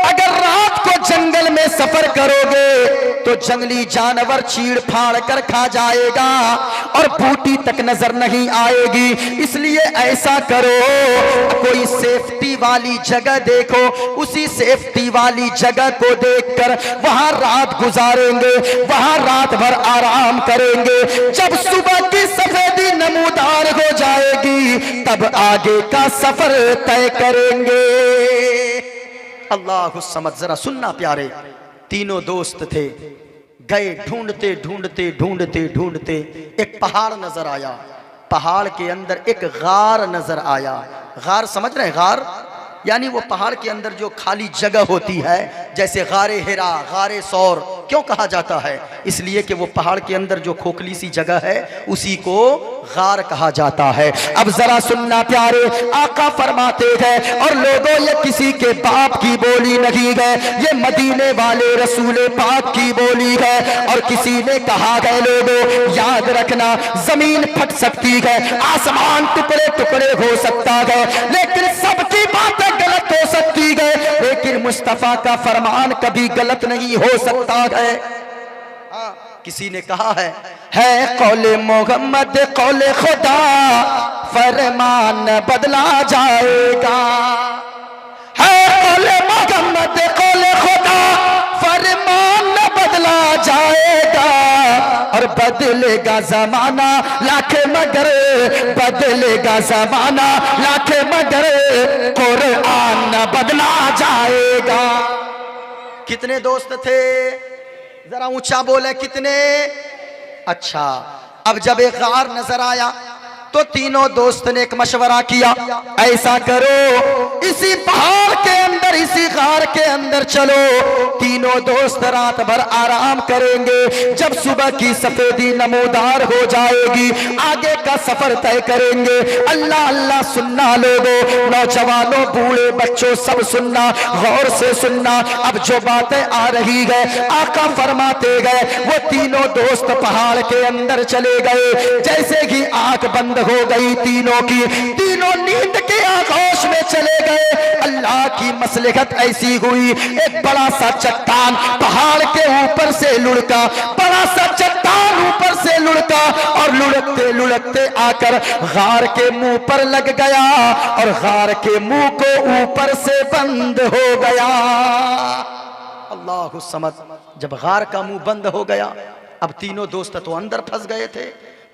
अगर रात को जंगल में सफर करोगे तो जंगली जानवर चीड़ फाड़ कर खा जाएगा और बूटी तक नजर नहीं आएगी, इसलिए ऐसा करो, कोई सेफ्टी वाली जगह देखो, उसी सेफ्टी वाली जगह को देखकर वहां रात गुजारेंगे, वहां रात भर आराम करेंगे। जब सुबह की सफेदी नमूदार हो जाएगी तब आगे का सफर तय करेंगे। अल्लाह समझ, जरा सुनना प्यारे। तीनों दोस्त थे, गए ढूंढते ढूंढते ढूंढते ढूंढते एक पहाड़ नजर आया। पहाड़ के अंदर एक गार नजर आया। गार समझ रहे हैं? गार यानी वो पहाड़ के अंदर जो खाली जगह होती है, जैसे गारे हिरा, गारे सौर क्यों कहा जाता है? इसलिए कि वो पहाड़ के अंदर जो खोखली सी जगह है उसी को गार कहा जाता है। अब जरा सुनना प्यारे, आका फरमाते हैं, और लोगों ये किसी के बाप की बोली नहीं है, ये मदीने वाले रसूल पाक की बोली है। और किसी ने कहा है, लोगों याद रखना, जमीन फट सकती है, आसमान टुकड़े टुकड़े हो सकता है, लेकिन सबकी बातें गलत हो सकती है, लेकिन मुस्तफा का फरमान कभी गलत नहीं हो सकता है। किसी ने कहा है कौले मोहम्मद कौले खुदा, फरमान बदला जाएगा। है कौले मोहम्मद कौले खुदा, फरमान बदला जाएगा, और बदलेगा जमाना लाखे मगर, बदलेगा जमाना लाखे मगर, कुरान बदला जाएगा। कितने दोस्त थे? जरा ऊंचा बोले, कितने? अच्छा, अब जब एक गार नजर आया तो तीनों दोस्त ने एक मशवरा किया, ऐसा करो, इसी पहाड़ के अंदर, इसी गार के अंदर चलो, तीनों दोस्त रात भर आराम करेंगे। जब सुबह की सफेदी नमूदार हो जाएगी आगे का सफर तय करेंगे। अल्लाह अल्लाह सुनना लोगों, नौजवानों बूढ़े बच्चों सब सुनना, गौर से सुनना। अब जो बातें आ रही है आका फरमाते गए, वो तीनों दोस्त पहाड़ के अंदर चले गए। जैसे ही आंख बंद हो गई तीनों की, तीनों नींद के आगोश में चले गए। अल्लाह की मसलहत ऐसी हुई, एक बड़ा सा चट्टान पहाड़ के ऊपर से लुढ़का, बड़ा सा चट्टान ऊपर से लुढ़का, और लुढ़कते लुढ़कते आकर गार के मुंह पर लग गया, और गार के मुंह को ऊपर से बंद हो गया। अल्लाह समझ, जब गार का मुंह बंद हो गया, अब तीनों दोस्त तो अंदर फंस गए थे।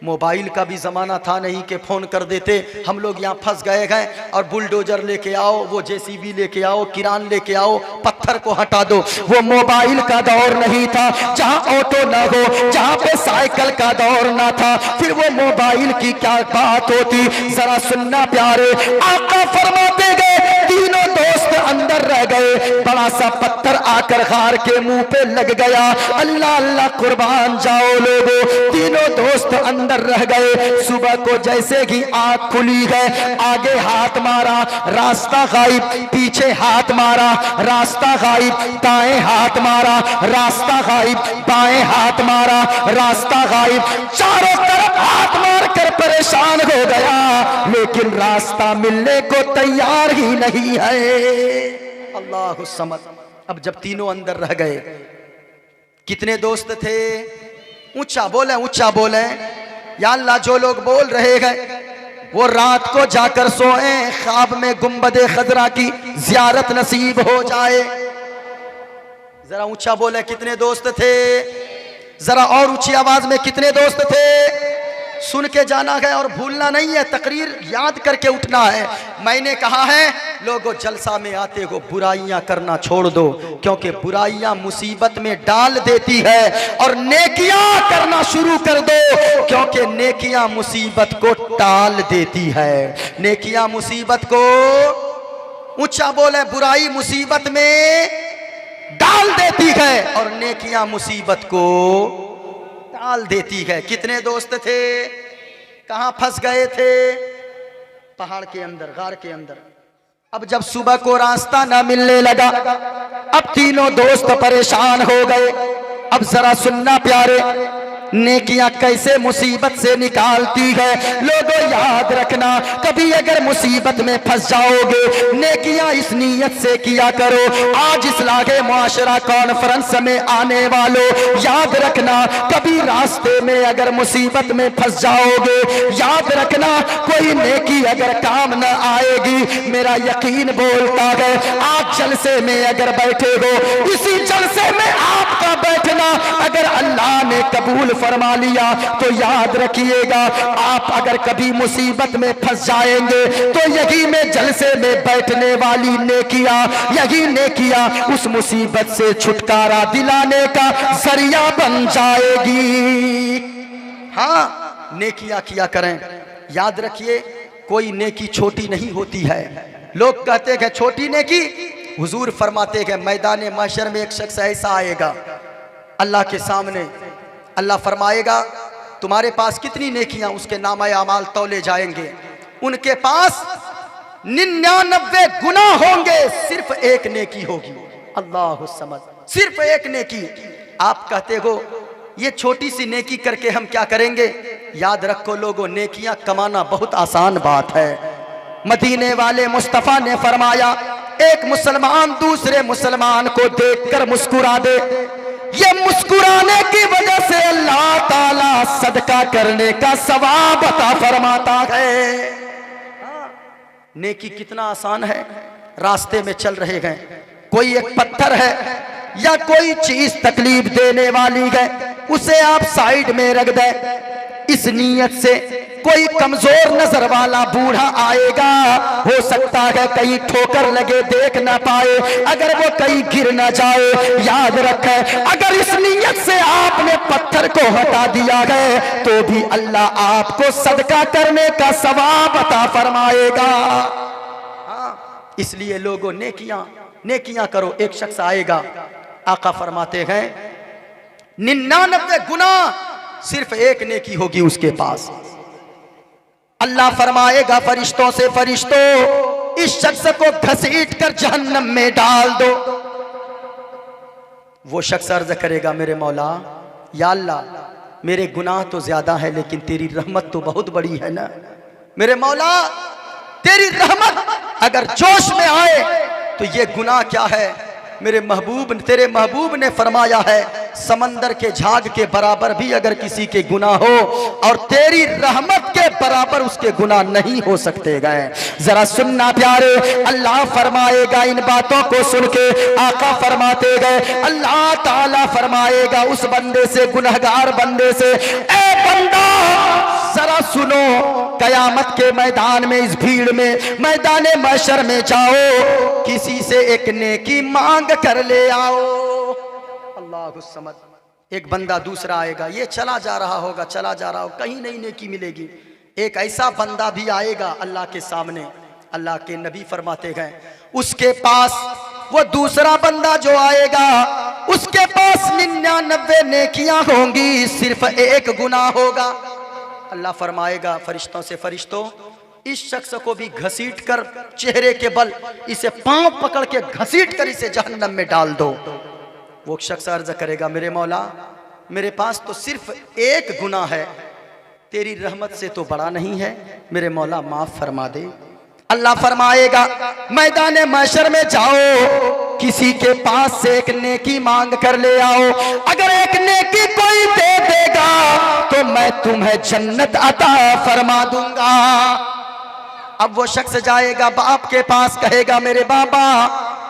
मोबाइल का भी ज़माना था नहीं कि फ़ोन कर देते, हम लोग यहाँ फंस गए हैं, और बुलडोजर लेके आओ, वो जेसीबी लेके आओ, किरान लेके आओ, पत्थर को हटा दो। वो मोबाइल का दौर नहीं था जहाँ ऑटो ना हो, जहाँ पे साइकिल का दौर ना था, फिर वो मोबाइल की क्या बात होती। जरा सुनना प्यारे, आका फरमाते गए, तीनों दोस्त अंदर रह गए। बड़ा सा पत्थर आकर गार के मुंह पे लग गया। अल्लाह अल्लाह कुर्बान जाओ लोगों, तीनों दोस्त अंदर रह गए। सुबह को जैसे ही आंख खुली है, आगे हाथ मारा रास्ता गायब, पीछे हाथ मारा रास्ता गायब, दाएं हाथ मारा रास्ता गायब, बाएं हाथ मारा रास्ता गायब, चारों तरफ हाथ मार कर परेशान हो गया, लेकिन रास्ता मिलने को तैयार ही नहीं है। अल्लाह समझ। अब जब तीनों अंदर रह गए, कितने दोस्त थे? ऊंचा बोले, ऊंचा बोले। या अल्लाह, जो लोग बोल रहे हैं वो रात को जाकर सोए, ख्वाब में गुंबदे खजरा की जियारत नसीब हो जाए। जरा ऊंचा बोले, कितने दोस्त थे? जरा और ऊंची आवाज में, कितने दोस्त थे? सुन के जाना है और भूलना नहीं है, तकरीर याद करके उठना है। मैंने कहा है लोगों, जलसा में आते हो बुराइयां करना छोड़ दो, क्योंकि बुराइयां मुसीबत में डाल देती है, और नेकियां करना शुरू कर दो, क्योंकि नेकियां मुसीबत को टाल देती है। नेकियां मुसीबत को, ऊंचा बोले, बुराई मुसीबत में डाल देती है और नेकियां मुसीबत को टाल देती है। कितने दोस्त थे? कहां फंस गए थे? पहाड़ के अंदर, गार के अंदर। अब जब सुबह को रास्ता ना मिलने लगा, अब तीनों दोस्त परेशान हो गए। अब जरा सुनना प्यारे, नेकियां कैसे मुसीबत से निकालती है। लोगों याद रखना, कभी अगर मुसीबत में फंस जाओगे, नेकियां इस नीयत से किया करो। आज इस्लाहे मुआशरा कॉन्फ्रेंस में आने वालों, याद रखना, कभी रास्ते में अगर मुसीबत में फंस जाओगे, याद रखना कोई नेकी अगर काम न आएगी। मेरा यकीन बोलता है, आज जलसे में अगर बैठे हो, इसी जलसे में आपका बैठना अगर अल्लाह ने कबूल फरमा लिया तो याद रखिएगा, आप अगर कभी मुसीबत में फंस जाएंगे तो यही में जलसे में बैठने वाली नेकियां, यही नेकियां उस मुसीबत से छुटकारा दिलाने का जरिया बन जाएगी। हाँ, नेकियां किया करें। याद रखिए, कोई नेकी छोटी नहीं होती है। लोग कहते हैं छोटी नेकी, हुजूर फरमाते हैं मैदान महशर में एक शख्स ऐसा आएगा अल्लाह के सामने, अल्लाह फरमाएगा तुम्हारे पास कितनी नेकियां, उसके नामा अमाल तौले जाएंगे, उनके पास 99 गुनाह होंगे, सिर्फ एक नेकी होगी। अल्लाह समझ, सिर्फ एक नेकी। आप कहते हो ये छोटी सी नेकी करके हम क्या करेंगे? याद रखो लोगों, नेकियां कमाना बहुत आसान बात है। मदीने वाले मुस्तफा ने फरमाया, एक मुसलमान दूसरे मुसलमान को देखकर मुस्कुरा दे, ये मुस्कुराने की वजह से अल्लाह ताला सदका करने का सवाब अता फरमाता है। नेकी कितना आसान है। रास्ते में चल रहे हैं, कोई एक पत्थर है या कोई चीज तकलीफ देने वाली है, उसे आप साइड में रख दे। इस नीयत से कोई कमजोर नजर वाला बूढ़ा आएगा, हो सकता है कहीं ठोकर लगे देख ना पाए, अगर वो कहीं गिर ना जाए। याद रखें, अगर इस नीयत से आपने पत्थर को हटा दिया है तो भी अल्लाह आपको सदका करने का सवाब अता फरमाएगा। हाँ, इसलिए लोगों नेकियां नेकियां करो। एक शख्स आएगा, आका फरमाते हैं 99 गुना, सिर्फ एक नेकी होगी उसके पास। अल्लाह फरमाएगा फरिश्तों से, फरिश्तों इस शख्स को घसीट कर जहन्नम में डाल दो। वो शख्स अर्ज करेगा, मेरे मौला, या अल्लाह मेरे गुनाह तो ज्यादा है लेकिन तेरी रहमत तो बहुत बड़ी है ना। मेरे मौला तेरी रहमत अगर जोश में आए तो ये गुनाह क्या है? मेरे महबूब, तेरे महबूब ने फरमाया है समंदर के झाग के बराबर भी अगर किसी के गुनाह हो और तेरी रहमत के बराबर उसके गुनाह नहीं हो सकते गए। जरा सुनना प्यारे, अल्लाह फरमाएगा इन बातों को सुन के, आका फरमाते गए, अल्लाह ताला फरमाएगा उस बंदे से, गुनहगार बंदे से, ए बंदा जरा सुनो, कयामत के मैदान में, इस भीड़ में, मैदान महशर में जाओ, किसी से एक नेकी मांग कर ले आओ। अल्लाह समझ। एक बंदा दूसरा आएगा, ये चला जा रहा होगा, चला जा रहा होगा, कहीं नहीं नेकी मिलेगी। एक ऐसा बंदा भी आएगा अल्लाह के सामने, अल्लाह के नबी फरमाते गए उसके पास वो दूसरा बंदा जो आएगा उसके पास 99 नेकियां होंगी, सिर्फ एक गुनाह होगा। अल्लाह फरमाएगा फरिश्तों से, फरिश्तों इस शख्स को भी घसीट कर चेहरे के बल इसे पांव पकड़ के घसीट कर इसे जहन्नम में डाल दो। वो शख्स अर्ज करेगा मेरे मौला मेरे पास तो सिर्फ एक गुनाह है, तेरी रहमत से तो बड़ा नहीं है, मेरे मौला माफ फरमा दे। अल्लाह फरमाएगा मैदान महशर में जाओ, किसी के पास से एक नेकी मांग कर ले आओ, अगर एक नेकी कोई दे देगा तो मैं तुम्हें जन्नत अता फरमा दूंगा। अब वो शख्स जाएगा बाप के पास, कहेगा मेरे बाबा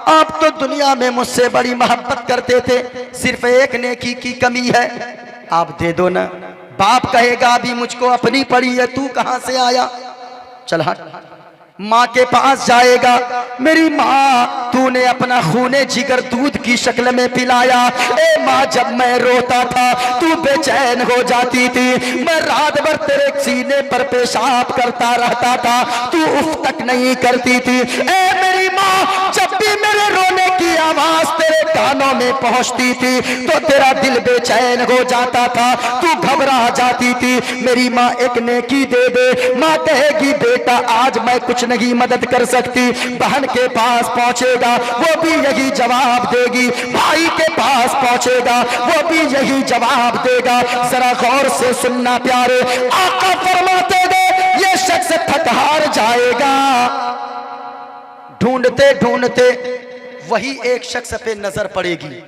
आप तो दुनिया में मुझसे बड़ी मोहब्बत करते थे, सिर्फ एक नेकी की कमी है, आप दे दो ना। बाप कहेगा अभी मुझको अपनी पड़ी है, तू कहां से आया, चल हट। माँ के पास जाएगा, मेरी माँ तूने अपना खूने जिगर दूध की शक्ल में पिलाया, ए माँ जब मैं रोता था तू बेचैन हो जाती थी, मैं रात भर तेरे सीने पर पेशाब करता रहता था, तू उफ तक नहीं करती थी। ए मेरी माँ जब भी मेरे रोने की आवाज तेरे कानों में पहुंचती थी तो तेरा दिल बेचैन हो जाता था, तू घबरा जाती थी। मेरी माँ एक नेकी दे दे। माँ कहेगी बेटा आज मैं कुछ नहीं मदद कर सकती। बहन के पास पहुंचेगा वो भी यही जवाब देगी, भाई के पास पहुंचेगा वो भी यही जवाब देगा। जरा गौर से सुनना प्यारे, आका फरमाते गए ये शख्स थक हार जाएगा। ढूंढते ढूंढते वही एक शख्स पे नजर पड़ेगी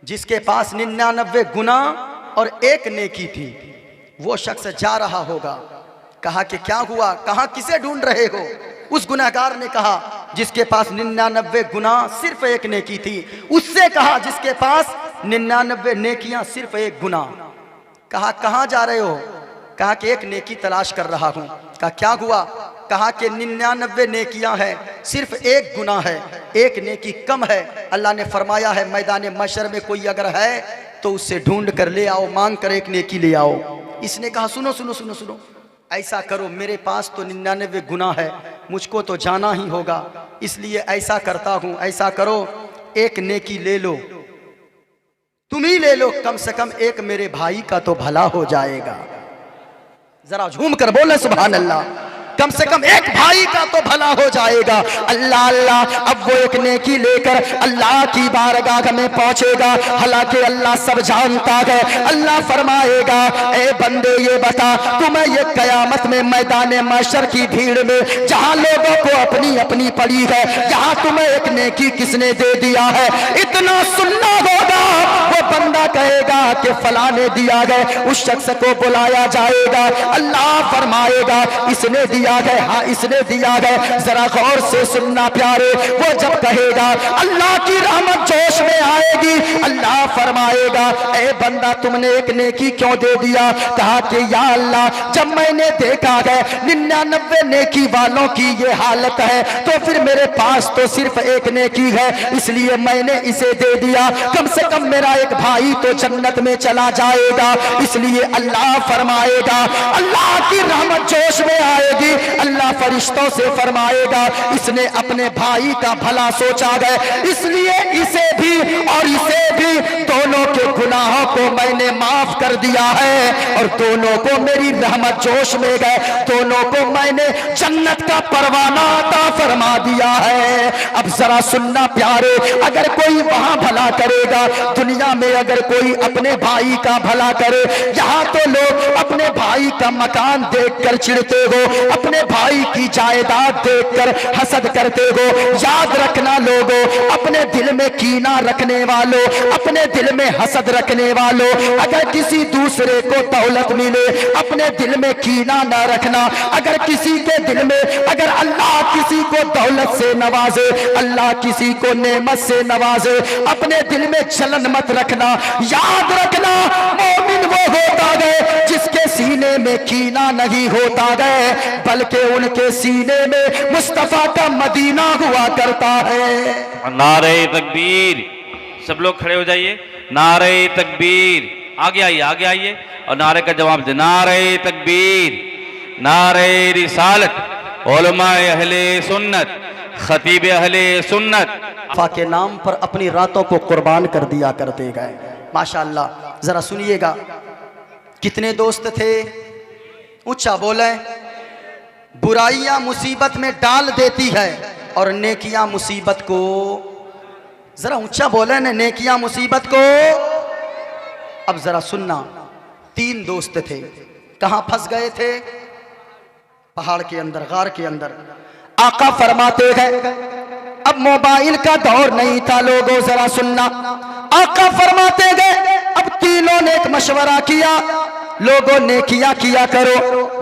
जिसके पास 99 गुनाह और एक नेकी थी। वो शख्स जा रहा होगा, कहा कि क्या हुआ, कहां किसे ढूंढ रहे हो? उस गुनाहगार ने कहा जिसके पास 99 गुनाह सिर्फ एक नेकी थी। उससे कहा जिसके पास 99 नेकियां सिर्फ एक गुनाह। कहा कहां जा रहे हो? कहा कि एक नेकी तलाश कर रहा हूं। कहा क्या हुआ? कहा कि 99 नेकियां हैं, सिर्फ एक गुनाह है, एक नेकी कम है। अल्लाह ने फरमाया है मैदान महशर में कोई अगर है तो उससे ढूंढ कर ले आओ, मांग कर एक नेकी ले आओ। इसने कहा सुनो सुनो सुनो सुनो, ऐसा करो मेरे पास तो 99 गुनाह है, मुझको तो जाना ही होगा, इसलिए ऐसा करता हूं, ऐसा करो एक नेकी ले लो, तुम ही ले लो, कम से कम एक मेरे भाई का तो भला हो जाएगा। जरा झूम कर बोले सुभान अल्लाह, कम से कम एक भाई का तो भला हो जाएगा। अल्लाह अल्लाह। अब वो एक नेकी लेकर अल्लाह की बारगाह में पहुंचेगा, हालांकि अल्लाह सब जानता है। अल्लाह फरमाएगा ए बंदे ये बता तुम्हें ये कयामत में मैदान महशर की भीड़ में जहां लोगों को अपनी अपनी पड़ी है, यहाँ तुम्हें एक नेकी किसने दे दिया है? इतना सुनना होगा। वो बंदा कहेगा कि फला ने दिया है। उस शख्स को बुलाया जाएगा, अल्लाह फरमाएगा इसने दिया है, हाँ इसने दिया है। जरा गौर से सुनना प्यारे, वो जब कहेगा अल्लाह की रहमत जोश में आएगी। अल्लाह फरमाएगा ए बंदा तुमने एक नेकी क्यों दे दिया? कहा कि या अल्लाह जब मैंने देखा है 99 नेकी वालों की ये हालत है तो फिर मेरे पास तो सिर्फ एक नेकी है, इसलिए मैंने इसे दे दिया, कम से कम मेरा एक भाई तो जन्नत में चला जाएगा। इसलिए अल्लाह फरमाएगा अल्लाह की रहमत जोश में आएगी। अल्लाह फरिश्तों से फरमाएगा इसने अपने भाई का भला सोचा है, इसलिए इसे भी और इसे भी दोनों के गुनाहों को मैंने माफ कर दिया है और दोनों को मेरी रहमत जोश में गए, दोनों को मैंने जन्नत का परवाना अता फरमा दिया है। अब जरा सुनना प्यारे, अगर कोई वहां भला करेगा, दुनिया में अगर कोई अपने भाई का भला करे, यहाँ तो लोग अपने भाई का मकान देखकर चिढ़ते हो, अपने भाई की जायदाद देखकर हसद करते हो। याद रखना लोगों, अपने दिल में कीना रखने वालों, अपने दिल में हसद रखने वालों, अगर किसी दूसरे को दौलत मिले अपने दिल में कीना न रखना। अगर किसी के दिल में, अगर अल्लाह किसी को दौलत से नवाजे, अल्लाह किसी को नेमत से नवाजे, अपने दिल में जलन मत रखना। याद रखना मोमिन वो होता है जिसके सीने में कीना नहीं होता है, बल्कि उनके सीने में मुस्तफा का मदीना हुआ करता है। नारे तकबीर, सब लोग खड़े हो जाइए। नारे तकबीर, आगे आइए, आगे आइए और नारे का जवाब दे। नारे तकबीर, नारे रिसालत, उलमाए अहले सुन्नत, खतीब अहले सुन्नत वफा के नाम पर अपनी रातों को कुर्बान कर दिया करते गए। माशाअल्लाह, जरा सुनिएगा, कितने दोस्त थे? ऊंचा बोले। बुराइयां मुसीबत में डाल देती है और नेकियां मुसीबत को, जरा ऊंचा बोले ना, नेकियां मुसीबत को। अब जरा सुनना, 3 दोस्त थे, कहां फंस गए थे? पहाड़ के अंदर, गार के अंदर। आका फरमाते हैं, अब मोबाइल का दौर नहीं था लोगों, जरा सुनना। आका फरमाते गए, अब तीनों ने एक मशवरा किया, लोगों ने किया करो,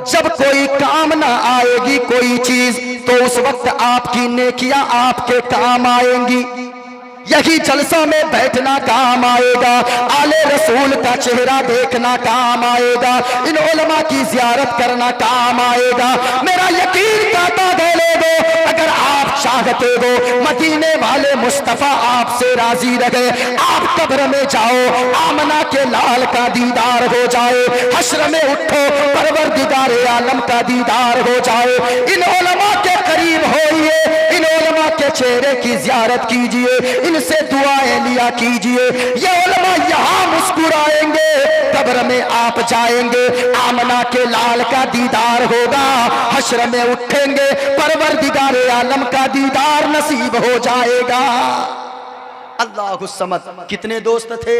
जब कोई काम ना आएगी कोई चीज, तो उस वक्त आपकी नेकियां आपके काम आएंगी। यही जलसा में बैठना काम आएगा, आले रसूल का चेहरा देखना काम आएगा, इन उलमा की जियारत करना काम आएगा। मेरा यकीन करता है लोगों, अगर आप चाहते हो मदीने वाले मुस्तफा आपसे राजी रहे, आप कब्र में जाओ, आमना के लाल का दीदार हो जाए, हश्र में उठो, परवरदिगारे आलम का दीदार हो जाए। इन उलमा के करीब होइए, इन उलमा के चेहरे की जियारत कीजिए, इनसे दुआएं लिया कीजिए। ये उलमा यहाँ मुस्कुराएंगे, कब्र में आप जाएंगे, आमना के लाल का दीदार होगा, हश्र में उठेंगे, परवरदिगारे आलम का दीदार नसीब हो जाएगा। अल्लाहु समद। कितने दोस्त थे?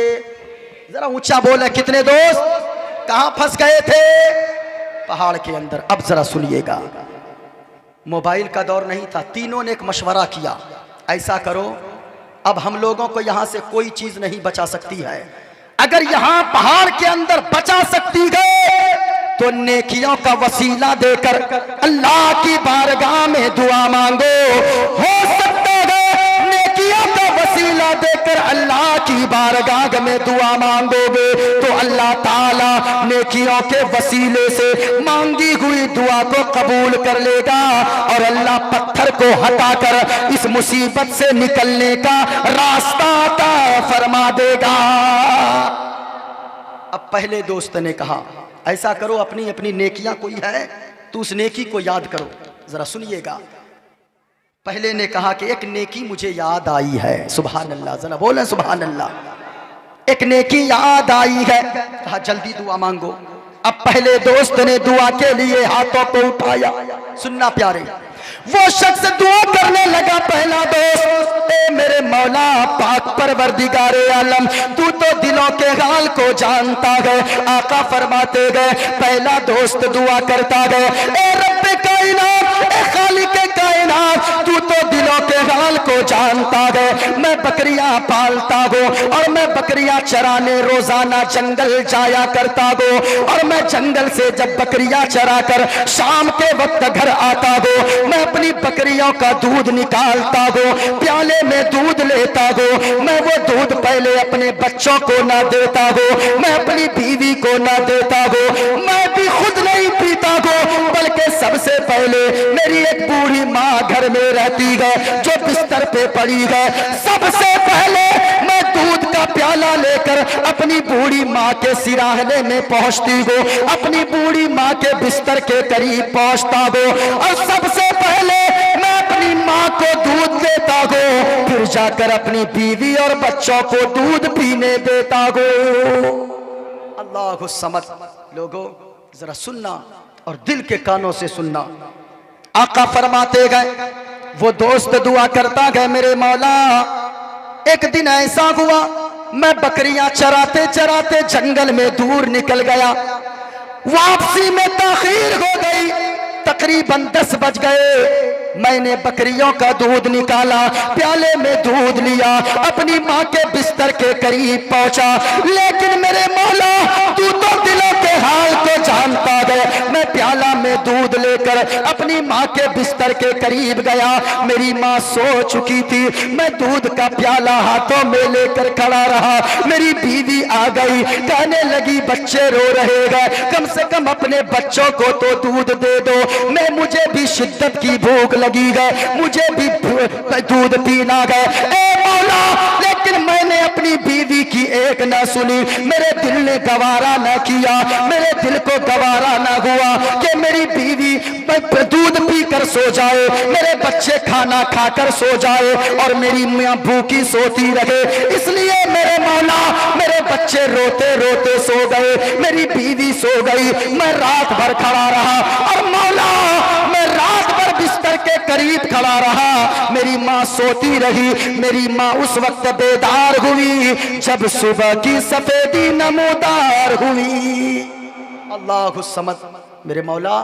जरा ऊंचा बोले, कितने दोस्त? कहां फंस गए थे? पहाड़ के अंदर। अब जरा सुनिएगा, मोबाइल का दौर नहीं था, तीनों ने एक मशवरा किया, ऐसा करो, अब हम लोगों को यहां से कोई चीज नहीं बचा सकती है, अगर यहां पहाड़ के अंदर बचा सकती है तो नेकियों का वसीला देकर अल्लाह की बारगाह में दुआ मांगो। हो सकता है नेकियों का वसीला देकर अल्लाह की बारगाह में दुआ मांगोगे तो अल्लाह ताला नेकियों के वसीले से मांगी हुई दुआ को कबूल कर लेगा और अल्लाह पत्थर को हटाकर इस मुसीबत से निकलने का रास्ता अता फरमा देगा। अब पहले दोस्त ने कहा, ऐसा करो, अपनी अपनी नेकियां कोई है तो उस नेकी को याद करो। जरा सुनिएगा, पहले ने कहा कि एक नेकी मुझे याद आई है। सुभान अल्लाह, जरा बोले सुभान अल्लाह। एक नेकी याद आई है, कहा जल्दी दुआ मांगो। अब पहले दोस्त ने दुआ के लिए हाथों को उठाया। सुनना प्यारे, वो शख्स दुआ करने लगा, पहला दोस्त, ए मेरे मौला पाक परवरदिगारे आलम, तू तो दिलों के हाल को जानता है। आका फरमाते गए, पहला दोस्त दुआ करता है, ए रब्बे कायनात, ए खालिके कायनात, तू तो दिलों के हाल को जानता है। मैं बकरियां पालता हूँ और मैं बकरियां चराने रोजाना जंगल जाया करता हूँ और मैं जंगल से जब बकरियां चरा कर शाम के वक्त घर आता हूँ, मैं अपनी बकरियों का दूध निकालता हूँ, प्याले में दूध लेता हूँ। मैं वो दूध पहले अपने बच्चों को ना देता हूँ, मैं अपनी बीवी को ना देता हूँ, मैं भी खुद नहीं पीता हूँ, बल्कि सबसे पहले मेरी एक बूढ़ी माँ घर में रहती है जो बिस्तर पे पड़ी है। सबसे पहले मैं दूध का प्याला लेकर अपनी बूढ़ी माँ के सिराहने में पहुंचती हूँ, अपनी बूढ़ी माँ के बिस्तर के करीब पहुंचता हूँ और सबसे पहले मैं अपनी माँ को दूध देता हूँ, फिर जाकर अपनी बीवी और बच्चों को दूध पीने देता हूँ। अल्लाहु समद। लोगों जरा सुनना और दिल के कानों से सुनना। आका फरमाते गए, वो दोस्त दुआ करता गया, मेरे मौला एक दिन ऐसा हुआ मैं बकरियां चराते चराते जंगल में दूर निकल गया, वापसी में ताखीर हो गई, तकरीबन 10 बज गए। मैंने बकरियों का दूध निकाला, प्याले में दूध लिया, अपनी माँ के बिस्तर के करीब पहुंचा, लेकिन मेरे मौला तू तो दिलों के हाल को जानता है। मैं प्याला में दूध लेकर अपनी माँ के बिस्तर के करीब गया, मेरी माँ सो चुकी थी, मैं दूध का प्याला हाथों में लेकर खड़ा रहा। मेरी बीवी आ गई, कहने लगी बच्चे रो रहे हैं, कम से कम अपने बच्चों को तो दूध दे दो, मैं मुझे भी शिद्दत की भूख लगी गए, मुझे भी दूध पीना गए। ए मौला, लेकिन मैंने अपनी बीवी की एक न सुनी, मेरे दिल ने गवारा न किया, मेरे दिल को गवारा न हुआ कि मेरी बीवी दूध पीकर सो जाए, मेरे बच्चे खाना खाकर सो जाए और मेरी मां भूखी सोती रहे। इसलिए मेरे मौला, मेरे बच्चे रोते रोते सो गए, मेरी बीवी सो गई, मैं रात भर खड़ा रहा और मौला मैं रात भर बिस्तर के करीब खड़ा रहा, मेरी मां सोती रही। मेरी मां उस वक्त बेदार हुई जब सुबह की सफेदी नमूदार हुई। अल्लाहु समद। मेरे मौला,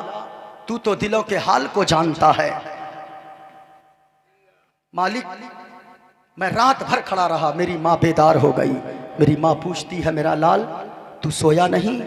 तू तो दिलों के हाल को जानता है। मालिक, मैं रात भर खड़ा रहा, मेरी माँ बेदार हो गई। मेरी माँ पूछती है, मेरा लाल तू सोया नहीं,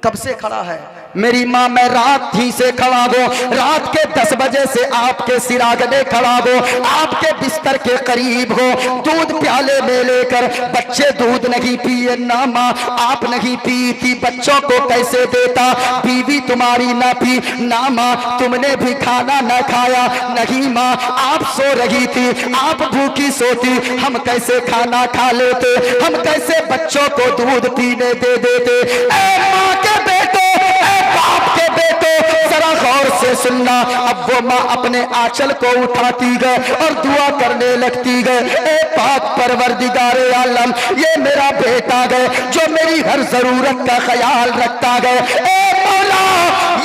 कब से खड़ा है? मेरी माँ, मैं रात ही से खड़ा हो, रात के 10 बजे से आपके सिरागने खड़ा हो, आपके बिस्तर के करीब हो, दूध प्याले में लेकर। बच्चे दूध नहीं पिए ना माँ, आप नहीं पी थी, बच्चों को कैसे देता? बीवी तुम्हारी ना पी ना माँ, तुमने भी खाना ना खाया नहीं माँ, आप सो रही थी, आप भूखी सोती, हम कैसे खाना खा लेते, हम कैसे बच्चों को दूध पीने दे देते? ए माँ के बेटो, बाप के बेटो, जरा गौर से सुनना। अब वो माँ अपने आंचल को उठाती गए और दुआ करने लगती गए। ए पाक परवरदिगारे आलम, ये मेरा बेटा गए जो मेरी हर जरूरत का ख्याल रखता गए। ए मौला,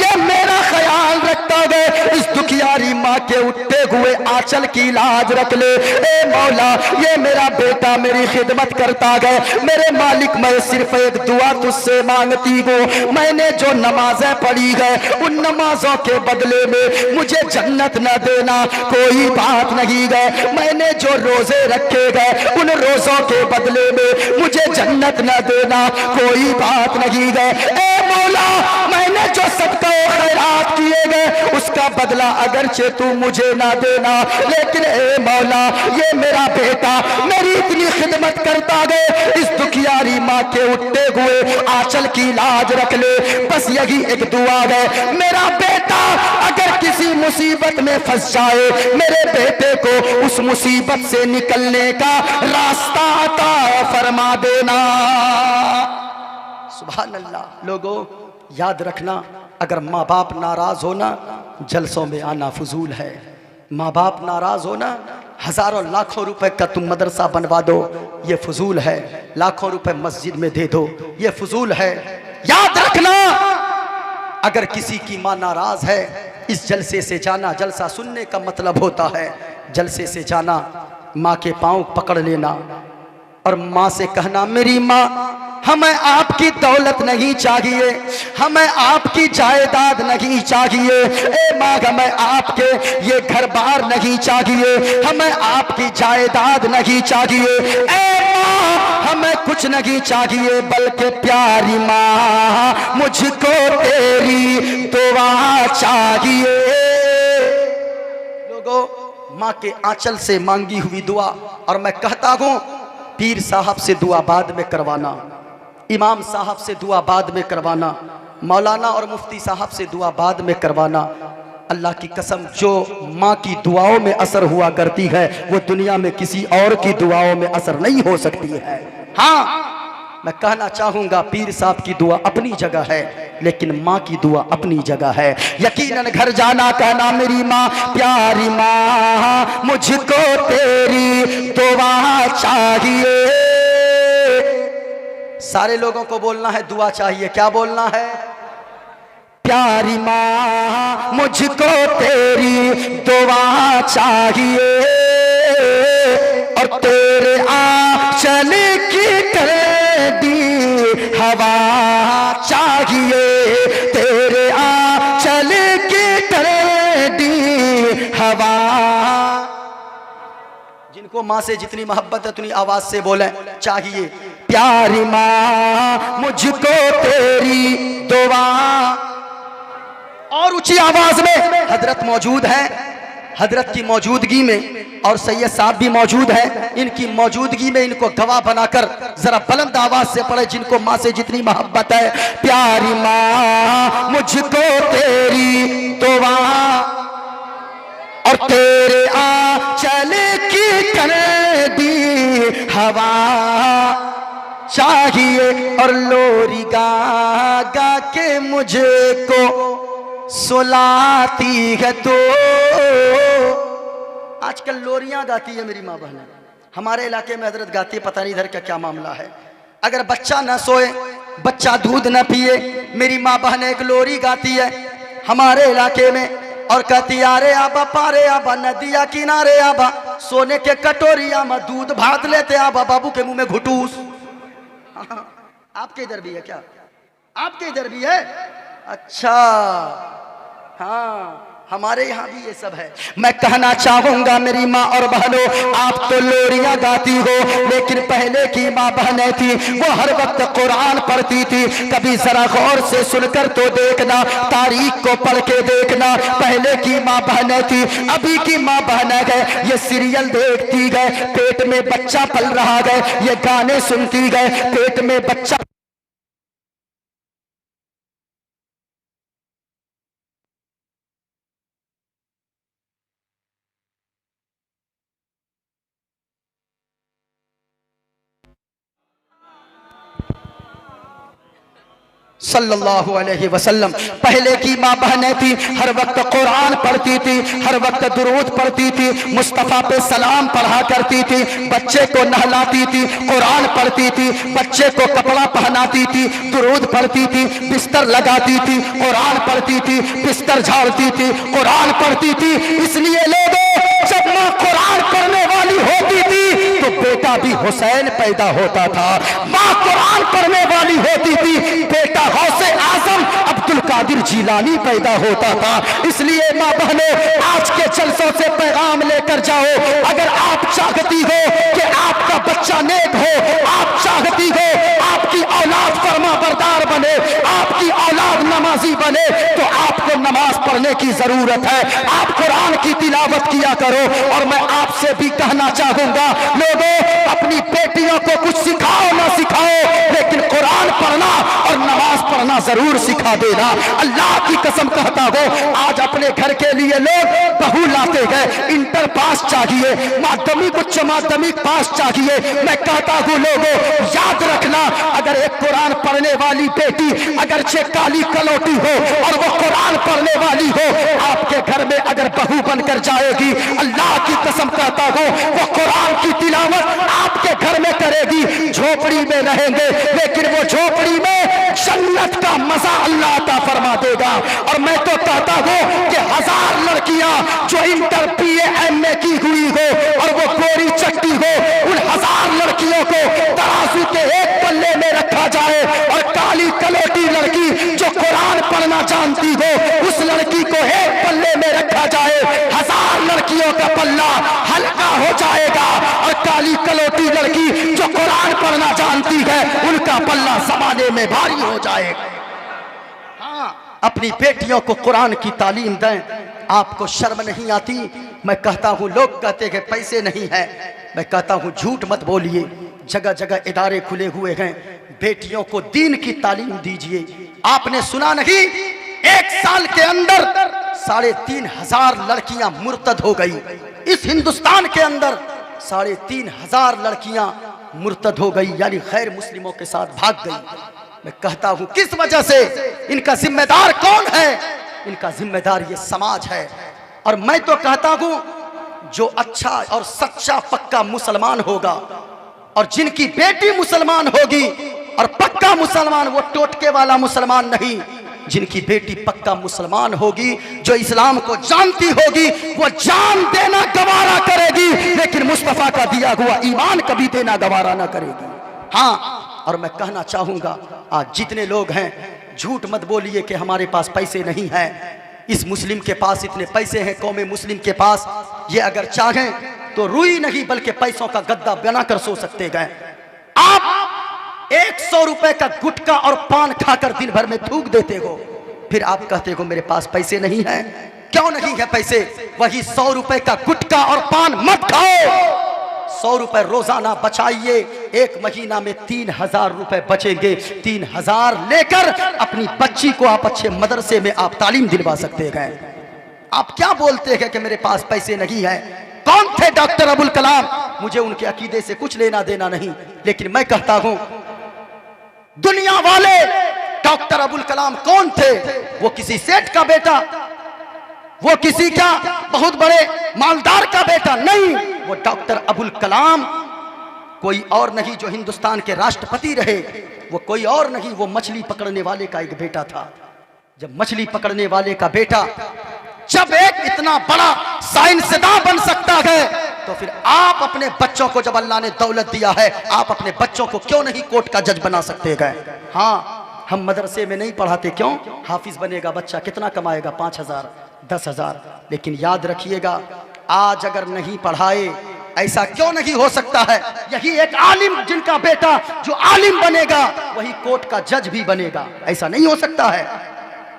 ये मेरा ख्याल रखता गए, इस दुखियारी माँ के उठते हुए आंचल की लाज रख ले। ए मौला, ये मेरा बेटा मेरी खिदमत करता गए। मेरे मालिक, मैं सिर्फ एक दुआ तुझसे मांगती हूँ, मैंने जो नमाजें पढ़ी गए उन नमाजों के बदले में मुझे जन्नत न देना कोई बात नहीं गए, मैंने जो रोजे रखे गए उन रोजों के बदले में मुझे जन्नत न देना कोई बात नहीं गए। ए मौला, मैंने जो सदका खैरात किए गए उसका बदला अगरचे तू मुझे ना देना, लेकिन ए मौला, ये मेरा बेटा मेरी इतनी खिदमत करता गए, इस दुखियारी माँ के उठते हुए आंचल की लाज रख ले। बस यही एक दुआ है, मेरा बेटा अगर किसी मुसीबत में फंस जाए, मेरे बेटे को उस मुसीबत से निकलने का रास्ता अता फरमा देना। सुभान अल्लाह। लोगों, याद रखना, अगर माँ बाप नाराज होना, जलसों में आना फजूल है। माँ बाप नाराज होना, हजारों लाखों रुपए का तुम मदरसा बनवा दो, ये फजूल है। लाखों रुपए मस्जिद में दे दो, ये फजूल है। याद रखना, अगर किसी की माँ नाराज है, इस जलसे से जाना, जलसा सुनने का मतलब होता है जलसे से जाना, माँ के पांव पकड़ लेना और माँ से कहना, मेरी माँ, हमें आपकी दौलत नहीं चाहिए, हमें आपकी जायदाद नहीं चाहिए। ए माँ, हमें आपके ये घर बार नहीं चाहिए, हमें आपकी जायदाद नहीं चाहिए। ए माँ, हमें कुछ नहीं चाहिए, बल्कि प्यारी माँ, मुझको तेरी दुआ चाहिए। लोगों, माँ के आंचल से मांगी हुई दुआ, और मैं कहता हूँ पीर साहब से दुआ बाद में करवाना, इमाम साहब से दुआ बाद में करवाना, मौलाना और मुफ्ती साहब से दुआ बाद में करवाना। अल्लाह की कसम, जो माँ की दुआओं में असर हुआ करती है वो दुनिया में किसी और की दुआओं में असर नहीं हो सकती है। हाँ, मैं कहना चाहूँगा, पीर साहब की दुआ अपनी जगह है, लेकिन माँ की दुआ अपनी जगह है। यकीनन घर जाना, कहना, मेरी माँ, प्यारी माँ, मुझको तेरी दुआ चाहिए। सारे लोगों को बोलना है दुआ चाहिए। क्या बोलना है? प्यारी माँ, मुझको तेरी दुआ चाहिए और तेरे आंचल की ठंडी हवा चाहिए, तेरे आंचल की ठंडी हवा। जिनको माँ से जितनी मोहब्बत है उतनी आवाज से बोलें, चाहिए। प्यारी माँ, मुझको तेरी दुआ। और ऊंची आवाज में हजरत मौजूद है, हजरत की मौजूदगी में, और सैयद साहब भी मौजूद है, इनकी मौजूदगी में इनको गवाह बनाकर जरा बुलंद आवाज से पढ़े, जिनको माँ से जितनी मोहब्बत है। प्यारी माँ, मुझको तेरी दुआ और तेरे आंचल की कर दी हवा चाहिए, और लोरी गा गा के मुझे को सुलाती है। तो आजकल लोरियां गाती है मेरी माँ बहन, हमारे इलाके में हजरत गाती है, पता नहीं इधर का क्या मामला है। अगर बच्चा ना सोए, बच्चा दूध ना पिए, मेरी माँ बहन एक लोरी गाती है हमारे इलाके में, और कहती अरे आबा पारे आबा नदिया किनारे आबा, सोने के कटोरिया में दूध भात लेते आबा, बाबू के मुंह में घुटूस। आपके इधर भी है क्या? आपके इधर भी है? अच्छा, हाँ, हमारे यहाँ भी ये सब है। मैं कहना चाहूंगा मेरी माँ और बहनों, आप तो लोरियां गाती हो, लेकिन पहले की माँ बहनें थी वो हर वक्त कुरान पढ़ती थी। कभी जरा गौर से सुनकर तो देखना, तारीख को पढ़ के देखना। पहले की माँ बहनें थी, अभी की माँ बहनें गए ये सीरियल देखती गए, पेट में बच्चा पल रहा गए, ये गाने सुनती गए, पेट में बच्चा। सल्लल्लाहु अलैहि वसल्लम। पहले की माँ बहनें थी हर वक्त कुरान पढ़ती थी, हर वक्त दुरूद पढ़ती थी, मुस्तफ़ा पे सलाम पढ़ा करती थी, बच्चे को नहलाती थी, कुरान पढ़ती थी, बच्चे को कपड़ा पहनाती थी, दुरूद पढ़ती थी, बिस्तर लगाती थी, कुरान पढ़ती थी, बिस्तर झाड़ती थी, कुरान पढ़ती थी। इसलिए लोगों, जब माँ कुरान पढ़ने वाली होती थी तो बेटा भी हुसैन पैदा होता था। माँ कुरान पढ़ने वाली होती थी, बेटा गौसे आजम अब्दुल कादिर जीलानी पैदा होता था। इसलिए माँ बहनों, आज के जलसों से पैगाम लेकर जाओ, अगर आप चाहती हो कि आपका बच्चा नेक हो, आप चाहती हो आपकी औलाद फरमा बरदार बने, आपकी औलाद नमाजी बने, तो आपको नमाज पढ़ने की जरूरत है। आप कुरान की तिलावत किया करो। और मैं आपसे भी कहना चाहूंगा, लोगों, अपनी बेटियों को कुछ सिखाओ ना सिखाओ, लेकिन कुरान पढ़ना और नमाज पढ़ना जरूर सिखा देना। अल्लाह की कसम कहता हो, आज अपने घर के लिए लोग बहू लाते गए, इंटर पास चाहिए, माध्यमिक उच्च माध्यमिक पास चाहिए। मैं कहता हूँ लोगों, याद रखना, अगर एक कुरान पढ़ने वाली बेटी अगरचे काली कलौटी हो और वो कुरान पढ़ने वाली हो, आपके घर में अगर बहू बनकर जाएगी, अल्लाह की कसम कहता हूँ, वो कुरान की तिलावत आपके घर में करेगी। झोपड़ी में रहेंगे, लेकिन वो झोपड़ी में जन्नत का मजा अल्लाह अता फरमा देगा। और मैं तो कहता हूँ कि 1000 लड़कियां जो इंटर PA MA की हुई हो और वो गोरी चट्टी हो, उन 1000 लड़कियों को तराजू के एक पल्ले में रखा जाए, और काली कलोटी लड़की जो कुरान पढ़ना जानती हो, उस लड़की को एक पल्ले में रखा जाए, 1000 लड़कियों का पल्ला हल्का हो जाएगा। और काली कलोटी लड़की जो कुरान पढ़ना जानती है, उनका पल्ला जमाने में भारी हो जाएगा। हाँ, अपनी बेटियों को कुरान की तालीम दें। आपको शर्म नहीं आती? मैं कहता हूँ, लोग कहते हैं पैसे नहीं है, मैं कहता हूँ झूठ मत बोलिए। जगह जगह इदारे खुले हुए हैं, बेटियों को दीन की तालीम दीजिए। आपने सुना नहीं, 1 साल के अंदर 3500 लड़कियां मुर्तद हो गई। इस हिंदुस्तान के अंदर 3500 लड़कियां मुर्तद हो गई, यानी गैर मुस्लिमों के साथ भाग गई। मैं कहता हूं, किस वजह से? इनका जिम्मेदार कौन है? इनका जिम्मेदार ये समाज है। और मैं तो कहता हूं, जो अच्छा और सच्चा पक्का मुसलमान होगा, और जिनकी बेटी मुसलमान होगी और पक्का मुसलमान, वो टोटके वाला मुसलमान नहीं, जिनकी बेटी पक्का मुसलमान होगी, जो इस्लाम को जानती होगी, वो जान देना गवारा करेगी, लेकिन मुस्तफा का दिया हुआ ईमान कभी देना गवारा ना करेगी। हाँ, और मैं कहना चाहूंगा, आज जितने लोग हैं, झूठ मत बोलिए कि हमारे पास पैसे नहीं है। इस मुस्लिम के पास इतने पैसे हैं, कौमे मुस्लिम के पास, ये अगर चाहें तो रुई नहीं बल्कि पैसों का गद्दा बनाकर सो सकते गए। आप 100 रुपए का गुटखा और पान खाकर दिन भर में थूक देते हो, फिर आप कहते हो मेरे पास पैसे नहीं है। क्यों नहीं है पैसे? वही 100 रुपए का गुटखा और पान मत खाओ, 100 रुपए रोजाना बचाइए, 1 महीना में 3000 रुपए बचेंगे। 3000 लेकर अपनी बच्ची को आप अच्छे मदरसे में आप तालीम दिलवा सकते हैं। आप क्या बोलते हैं कि मेरे पास पैसे नहीं है? कौन थे डॉक्टर अबुल कलाम? मुझे उनके अकीदे से कुछ लेना देना नहीं, लेकिन मैं कहता हूं दुनिया वाले डॉक्टर अबुल कलाम कौन थे? वो किसी सेठ का बेटा, वो किसी का बहुत बड़े मालदार का बेटा नहीं। वो डॉक्टर अबुल कलाम कोई और नहीं जो हिंदुस्तान के राष्ट्रपति रहे, वो कोई और नहीं, वो मछली पकड़ने वाले का एक बेटा था। जब मछली पकड़ने वाले का बेटा जब एक इतना बड़ा साइंसदान बन सकता है, तो फिर आप अपने बच्चों को, जब अल्लाह ने दौलत दिया है, आप अपने बच्चों को क्यों नहीं कोर्ट का जज बना सकते गए? हाँ, हम मदरसे में नहीं पढ़ाते, क्यों? हाफिज बनेगा बच्चा, कितना कमाएगा? 5,000 10,000। लेकिन याद रखिएगा, आज अगर नहीं पढ़ाए, ऐसा क्यों नहीं हो सकता है? यही एक आलिम जिनका बेटा जो आलिम बनेगा, वही कोर्ट का जज भी बनेगा। ऐसा नहीं हो सकता है।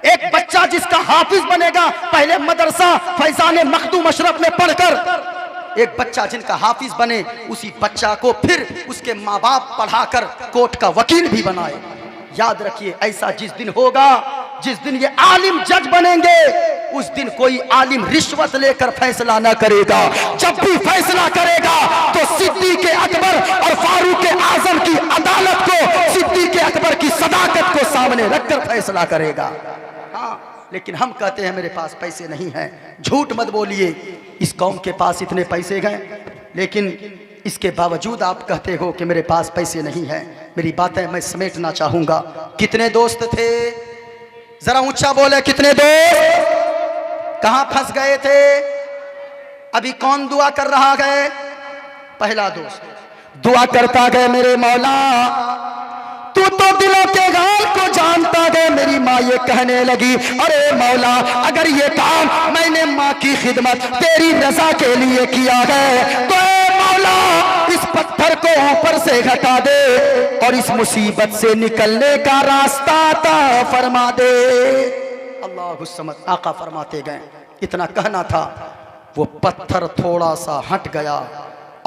एक बच्चा जिसका हाफिज बनेगा, पहले मदरसा फैजान मखदूम अशरफ में पढ़कर एक बच्चा जिनका हाफिज बने, उसी बच्चा को फिर उसके माँ बाप पढ़ाकर कोर्ट का वकील भी बनाए। याद रखिए, ऐसा जिस दिन होगा, जिस दिन ये आलिम जज बनेंगे, उस दिन कोई आलिम रिश्वत लेकर फैसला ना करेगा। जब भी फैसला करेगा तो सिद्दीक़ अकबर और फारूक आजम की अदालत को, सिद्दीक़ अकबर की सदाकत को सामने रखकर फैसला करेगा। हाँ, लेकिन हम कहते हैं मेरे पास पैसे नहीं हैं। झूठ मत बोलिए, इस कौम के पास इतने पैसे हैं, लेकिन इसके बावजूद आप कहते हो कि मेरे पास पैसे नहीं हैं। मेरी बातें मैं समेटना चाहूंगा। कितने दोस्त थे? जरा ऊंचा बोले, कितने दोस्त कहां फंस गए थे? अभी कौन दुआ कर रहा है? पहला दोस्त दुआ करता गए, मेरे मौला तू तो दिलों के हाल को जानता है। मेरी माँ ये कहने लगी, अरे मौला, अगर ये काम मैंने माँ की खिदमत तेरी रजा के लिए किया है, तो मौला इस पत्थर को ऊपर से हटा दे और इस मुसीबत से निकलने का रास्ता अता फरमा दे। अल्लाहु समद। आका फरमाते गए, इतना कहना था, वो पत्थर थोड़ा सा हट गया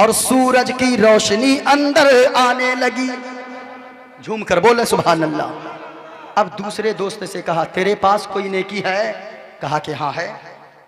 और सूरज की रोशनी अंदर आने लगी। झूम कर बोले सुभान अल्लाह। अब दूसरे दोस्त से कहा, तेरे पास कोई नेकी है? कहा कि हाँ है।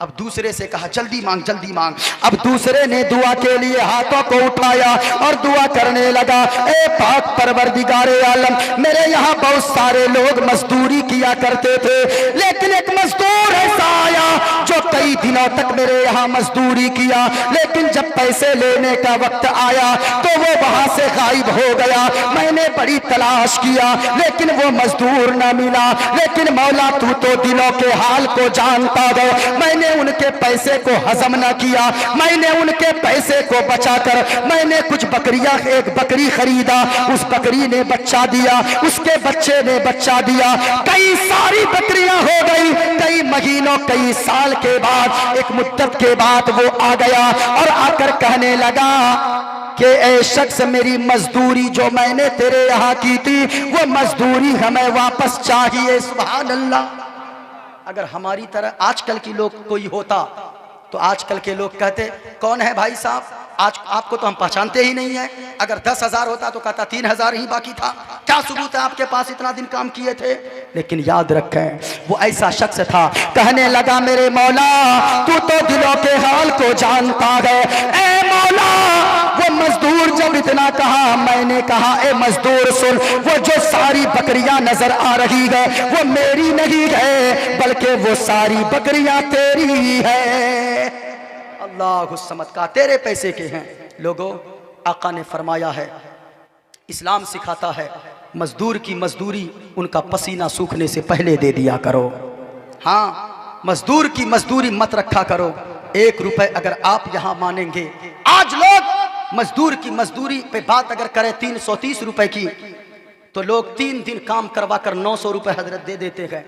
अब दूसरे से कहा, जल्दी मांग जल्दी मांग। अब दूसरे ने दुआ के लिए हाथों को उठाया और दुआ करने लगा, ए पाक परवरदिगारे आलम, मेरे यहाँ बहुत सारे लोग मजदूरी किया करते थे, लेकिन एक मजदूर ऐसा आया जो कई दिनों तक मेरे यहाँ मजदूरी किया, लेकिन जब पैसे लेने का वक्त आया तो वो वहां से गायब हो गया। मैंने बड़ी तलाश किया, लेकिन वो मजदूर न मिला। लेकिन मौला तू तो दिलों के हाल को जानता है। मैंने उनके पैसे को हजम न किया, मैंने उनके पैसे को बचाकर मैंने कुछ बकरियां, एक बकरी खरीदा, उस बकरी ने बच्चा दिया, उसके बच्चे ने बच्चा दिया, कई सारी बकरियां हो गई। कई महीनों, कई साल के बाद, एक मुद्दत के बाद वो आ गया और आकर कहने लगा कि ए शख्स, मेरी मजदूरी जो मैंने तेरे यहाँ की थी, वो मजदूरी हमें वापस चाहिए। सुभान अल्लाह। अगर हमारी तरह आजकल की लोग कोई होता तो आजकल के लोग कहते, कौन है भाई साहब, आज आपको तो हम पहचानते ही नहीं है। अगर 10,000 होता तो कहता 3,000 ही बाकी था, क्या सबूत है आपके पास इतना दिन काम किए थे? लेकिन याद रखें, वो ऐसा शख्स था, कहने लगा, मेरे मौला तू तो दिलों के हाल को जानता है। ए मौला, वो मजदूर जब इतना कहा, मैंने कहा, ए मजदूर सुन, वो जो सारी बकरियां नजर आ रही है वो मेरी नहीं है, बल्कि वो सारी बकरियां तेरी है। अल्लाहु समद। का तेरे पैसे के हैं। लोगों, आका ने फरमाया है, इस्लाम सिखाता है, मजदूर की मजदूरी उनका पसीना सूखने से पहले दे दिया करो। हाँ, मजदूर की मजदूरी मत रखा करो। 1 रुपए अगर आप यहां मानेंगे, आज लोग मजदूर की मजदूरी पे बात अगर करें 330 रुपए की, तो लोग 3 दिन काम करवा कर 900 रुपए हजरत दे देते गए,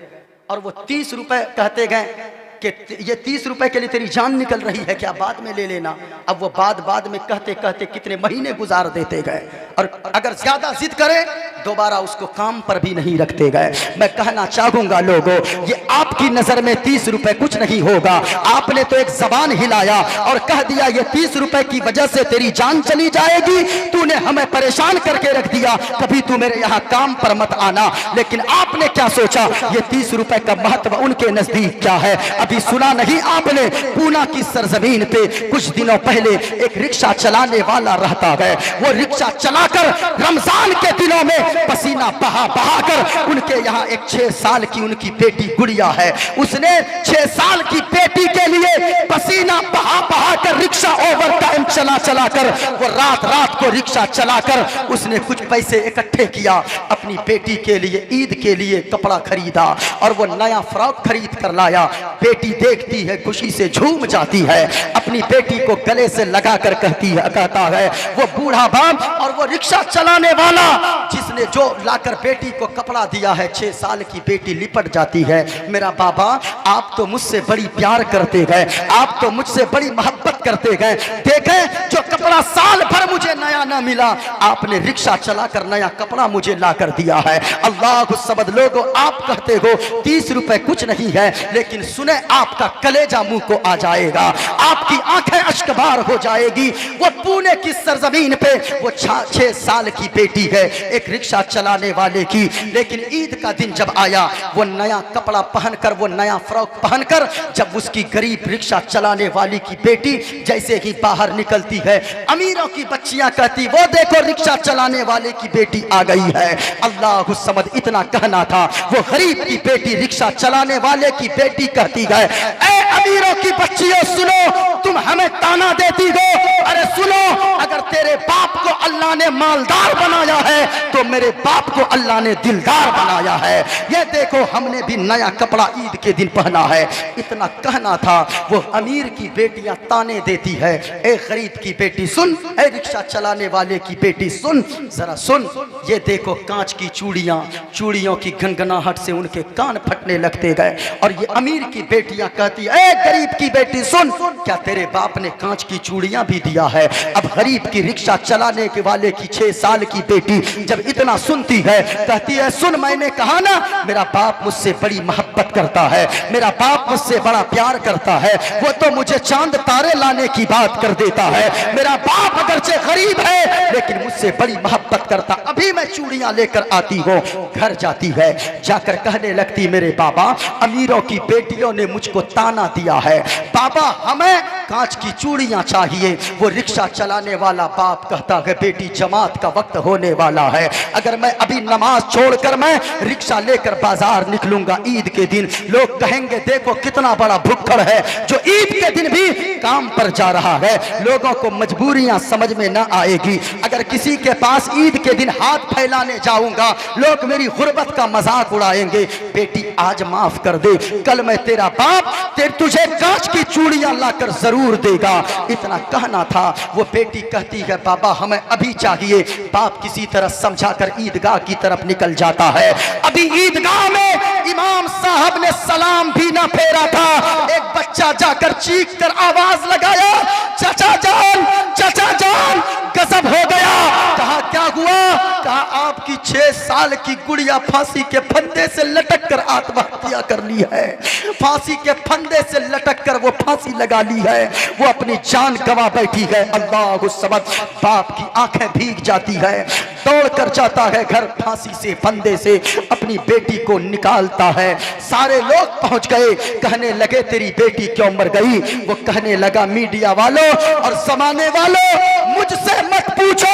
और वो 30 रुपए कहते गए कि ये 30 रुपए के लिए तेरी जान निकल रही है क्या, बाद में ले लेना। अब वो बाद में कहते कहते कितने महीने गुजार देते गए, और अगर ज्यादा जिद करे दोबारा उसको काम पर भी नहीं रखते गए। मैं कहना चाहूंगा लोगों, ये आपकी नजर में 30 रुपए कुछ नहीं होगा। आपने तो एक जबान हिलाया और कह दिया ये 30 रुपए की वजह से तेरी जान चली जाएगी, तूने हमें परेशान करके रख दिया, कभी तू मेरे यहाँ काम पर मत आना। लेकिन आपने क्या सोचा, ये 30 रुपए का महत्व उनके नजदीक क्या है। अभी सुना नहीं आपने, पूना की सरजमीन पे कुछ दिनों पहले एक रिक्शा चलाने वाला रहता है। वो रिक्शा चलाकर रमजान के दिनों में पसीना बहा बहा कर उनके यहाँ एक 6 साल की उनकी बेटी गुड़िया है, उसने 6 साल की बेटी के लिए पसीना बहा बहा कर रिक्शा ओवर टाइम चला चला कर, वो रात रात को रिक्शा चलाकर उसने कुछ पैसे इकट्ठे किया, अपनी बेटी के लिए ईद के लिए कपड़ा खरीदा और वो नया फ्रॉक खरीद कर लाया। बेटी देखती है, खुशी से झूम जाती है, अपनी बेटी को गले से लगा कर कहता है वो बूढ़ा बाप और वो रिक्शा चलाने वाला जिसने जो लाकर बेटी को कपड़ा दिया है। 6 साल की बेटी लिपट जाती है, मेरा बाबा आप तो मुझसे बड़ी प्यार करते गए, आप तो मुझसे बड़ी मोहब्बत करते गए, देखें जो कपड़ा साल भर मुझे नया ना मिला, आपने रिक्शा चलाकर नया कपड़ा मुझे ला कर दिया है। अल्लाह समद लोगों, आप कहते हो 30 रुपए कुछ नहीं है, लेकिन सुने आपका कलेजा मुंह को आ जाएगा, आपकी आंखें अश्कबार हो जाएगी। वो पुणे की सरजमीन पे वो 6 साल की बेटी है, एक रिक्शा चलाने वाले की, लेकिन ईद का दिन जब आया, वो नया कपड़ा पहनकर, वो नया फ्रॉक पहनकर जब उसकी गरीब रिक्शा चलाने वाली की बेटी जैसे ही बाहर निकलती है, अमीरों की बच्चियां कहती वो देखो रिक्शा चलाने वाले की बेटी आ गई है। अल्लाह समद इतना कहना था, वो गरीब की बेटी रिक्शा चलाने वाले की बेटी कहती है ए अमीरों की बच्चियों सुनो, तुम हमें ताना देती हो, अरे सुनो, अगर तेरे बाप को अल्लाह ने मालदार बनाया है तो मेरे बाप को अल्लाह ने दिलदार बनाया है। ये देखो हमने भी नया कपड़ा ईद के दिन पहना है। इतना कहना था, वो अमीर की बेटियां ताने देती है, ए गरीब की बेटी सुन, ए रिक्शा चलाने वाले की बेटी सुन, जरा सुन, ये देखो कांच की चूड़ियां, चूड़ियों की गनगनाहट से उनके कान फटने लगते गए। और ये अमीर की बेटियां कहती है ए गरीब की बेटी सुन, क्या तेरे बाप ने कांच की चूड़ियां भी दिया है। अब गरीब की रिक्शा चलाने के वाले की 6 साल की बेटी जब इतना सुनती है, कहती है सुन, मैंने कहा ना मेरा बाप मुझसे बड़ी मोहब्बत करता है, मेरा बाप मुझसे बड़ा प्यार करता है, वो तो मुझे चांद तारे लाने की बात कर देता है। मेरा बाप अगरचे गरीब है लेकिन मुझसे बड़ी मोहब्बत करता। अभी मैं चूड़ियां लेकर आती हूँ, घर जाती है, जाकर कहने लगती मेरे बाबा अमीरों की बेटियों ने मुझको ताना दिया है, बाबा हमें कांच की चूड़ियां चाहिए। वो रिक्शा चलाने वाला बाप कहता है बेटी जमात का वक्त होने वाला है, अगर मैं अभी नमाज छोड़कर मैं रिक्शा लेकर बाजार निकलूंगा ईद के दिन, लोग कहेंगे देखो कितना बड़ा भुक्कड़ है जो ईद के दिन भी काम पर जा रहा है। लोगों को मजबूरियां समझ में ना आएगी। अगर किसी के पास ईद के दिन हाथ फैलाने जाऊंगा, लोग मेरी गुर्बत का मजाक उड़ाएंगे। बेटी आज माफ कर दे, कल मैं तेरा बाप तुझे कांच की चूड़ियां लाकर जरूर देगा। इतना कहना था। वो बेटी कहती है बाबा हमें अभी चाहिए। बाप किसी तरह समझाकर ईदगाह की तरफ निकल जाता है। अभी ईदगाह में इमाम साहब ने सलाम भी ना फेरा था, एक बच्चा जाकर चीख कर आवाज लगाया, चाचा जान, चाचा जान, गजब हो गया। कहा क्या हुआ? कहा आपकी 6 साल की गुड़िया फांसी के फंदे से लटक कर आत्महत्या कर ली है। फांसी के फंदे से लटक कर वो फांसी लगा ली है, वो अपनी जान गंवा बैठी है। अल्लाह समद, बाप की आंखें भीग जाती है, दौड़ कर जाता है घर, फांसी से फंदे से अपनी बेटी को निकालता है। सारे लोग पहुंच गए, कहने लगे तेरी बेटी क्यों मर गई? वो कहने लगा मीडिया वालों और जमाने वालों मुझसे मत पूछो,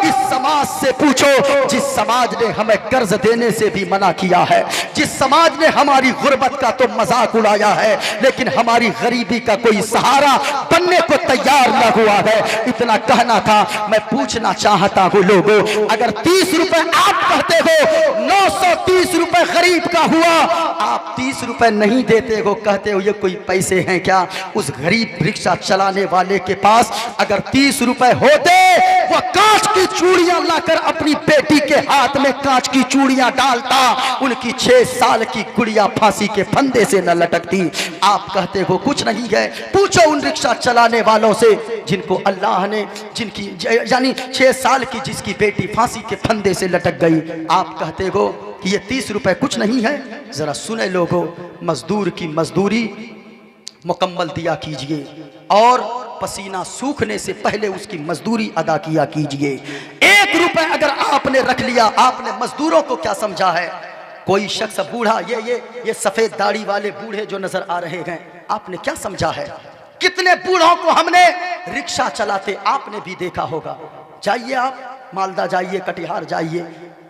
इस समाज से पूछो जिस समाज ने हमें कर्ज देने से भी मना किया है, जिस समाज ने हमारी गुर्बत का तो मजाक उड़ाया है लेकिन हमारी गरीबी का कोई सहारा बनने को तैयार न हुआ है। इतना कहना था। मैं पूछना चाहता हूँ लोगों, अगर 30 रुपए आप कहते हो, 930 रुपए गरीब का हुआ, आप 30 रुपए नहीं देते हो, कहते हो ये कोई पैसे हैं क्या? उस गरीब रिक्शा चलाने वाले के पास अगर 30 रुपए होते, वो वह कांच की चूड़ियां लाकर अपनी बेटी के हाथ में कांच की चूड़ियां डालता, उनकी 6 साल की गुड़िया फांसी के फंदे से न लटकती। आप कहते हो कुछ नहीं है। पूछो उन रिक्शा चलाने वालों से जिनको अल्लाह ने, जिनकी यानी 6 साल की जिसकी बेटी फांसी के फंदे से लटक गई, आप कहते हो कि ये 30 रुपए कुछ नहीं है। जरा सुने लोगों, मजदूर की मजदूरी मुकम्मल दिया कीजिए और पसीना सूखने से पहले उसकी मजदूरी अदा किया कीजिए। 1 रुपए अगर आपने रख लिया, आपने मजदूरों को क्या समझा है? कोई शख्स बूढ़ा, ये सफेद दाढ़ी वाले बूढ़े जो नजर आ रहे हैं, आपने क्या समझा है? कितने बूढ़ों को हमने रिक्शा चलाते आपने भी देखा होगा। जाइए आप मालदा जाइए, कटिहार जाइए,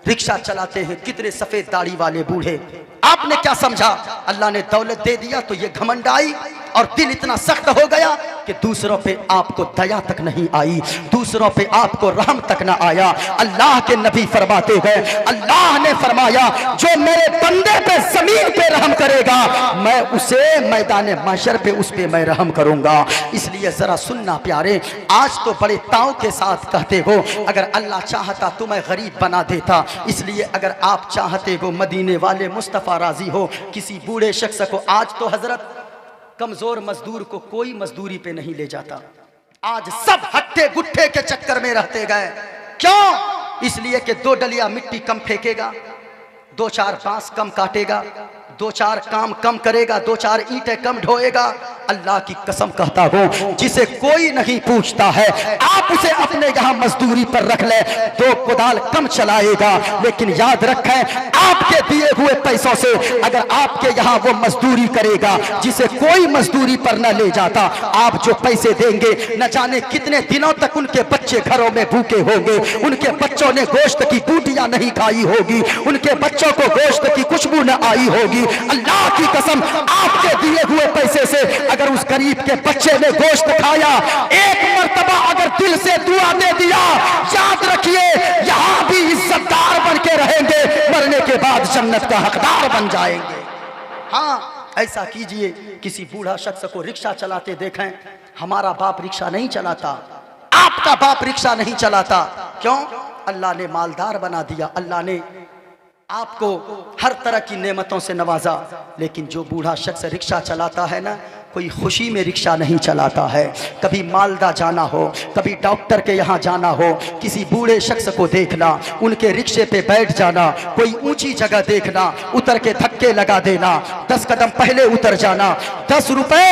रिक्शा चलाते हैं कितने सफेद दाढ़ी वाले बूढ़े। आपने क्या समझा? अल्लाह ने दौलत दे दिया तो ये घमंड आई और दिल इतना सख्त हो गया कि दूसरों पे आपको दया तक नहीं आई, दूसरों पे आपको रहम तक ना आया। अल्लाह के नबी फरमाते हैं, अल्लाह ने फरमाया जो मेरे बंदे पे जमीन पे रहम करेगा मैं उसे मैदान महशर पे उस पे मैं रहम करूंगा। इसलिए जरा सुनना प्यारे, आज तो बड़े ताव के साथ कहते हो अगर अल्लाह चाहता तो मैं गरीब बना देता। इसलिए अगर आप चाहते हो मदीने वाले मुस्तफ़ा राजी हो, किसी बूढ़े शख्स को, आज तो हजरत कमजोर मजदूर को कोई मजदूरी पे नहीं ले जाता। आज सब हट्टे गुट्ठे के चक्कर में रहते गए। क्यों? इसलिए कि 2 डलिया मिट्टी कम फेंकेगा, 2-4 बांस कम काटेगा, 2-4 काम कम करेगा, 2-4 ईंटें कम ढोएगा। अल्लाह की कसम कहता हूं, जिसे कोई नहीं पूछता है आप उसे अपने यहां मजदूरी पर रख ले, 2 कुदाल कम चलाएगा। लेकिन याद रखें, आपके दिए हुए पैसों से अगर आपके यहां वो मजदूरी करेगा जिसे कोई मजदूरी पर न ले जाता, आप जो पैसे देंगे न जाने कितने दिनों तक उनके बच्चे घरों में भूखे होंगे, उनके बच्चों ने गोश्त की बूटियां नहीं खाई होगी, उनके बच्चों को गोश्त की खुशबू न आई होगी। अल्लाह की कसम, आपके दिए हुए पैसे से अगर उस गरीब के बच्चे ने गोश्त खाया, एक मर्तबा अगर दिल से दुआ दे दिया, याद रखिए यहां भी इज्जतदार बन के रहेंगे, मरने के बाद जन्नत का हकदार बन जाएंगे। हाँ, ऐसा कीजिए। किसी बूढ़ा शख्स को रिक्शा चलाते देखें, हमारा बाप रिक्शा नहीं चलाता, आपका बाप रिक्शा नहीं चलाता। क्यों? अल्लाह ने मालदार बना दिया, अल्लाह ने आपको हर तरह की नेमतों से नवाजा। लेकिन जो बूढ़ा शख्स रिक्शा चलाता है ना, कोई खुशी में रिक्शा नहीं चलाता है। कभी मालदा जाना हो, कभी डॉक्टर के यहाँ जाना हो, किसी बूढ़े शख्स को देखना, उनके रिक्शे पे बैठ जाना, कोई ऊंची जगह देखना, उतर के धक्के लगा देना, 10 कदम पहले उतर जाना, 10 रुपए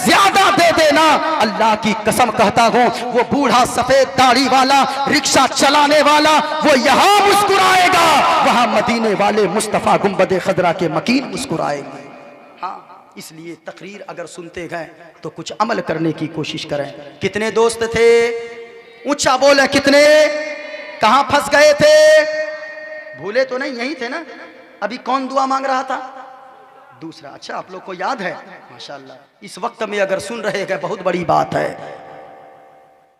ज्यादा दे देना। अल्लाह की कसम कहता हूँ, वो बूढ़ा सफेद दाढ़ी वाला रिक्शा चलाने वाला वो यहाँ मुस्कुराएगा, वहां मदीने वाले मुस्तफ़ा गुंबद खदरा के मकीन मुस्कुराएंगे। हाँ, इसलिए तकरीर अगर सुनते गए तो कुछ अमल करने की कोशिश करें। कितने दोस्त थे? ऊंचा बोले कितने? कहां फंस गए थे? भूले तो नहीं, यही थे ना। अभी कौन दुआ मांग रहा था? दूसरा। अच्छा, आप लोग को याद है? माशाल्लाह। इस वक्त में अगर सुन रहे हैं बहुत बड़ी बात है।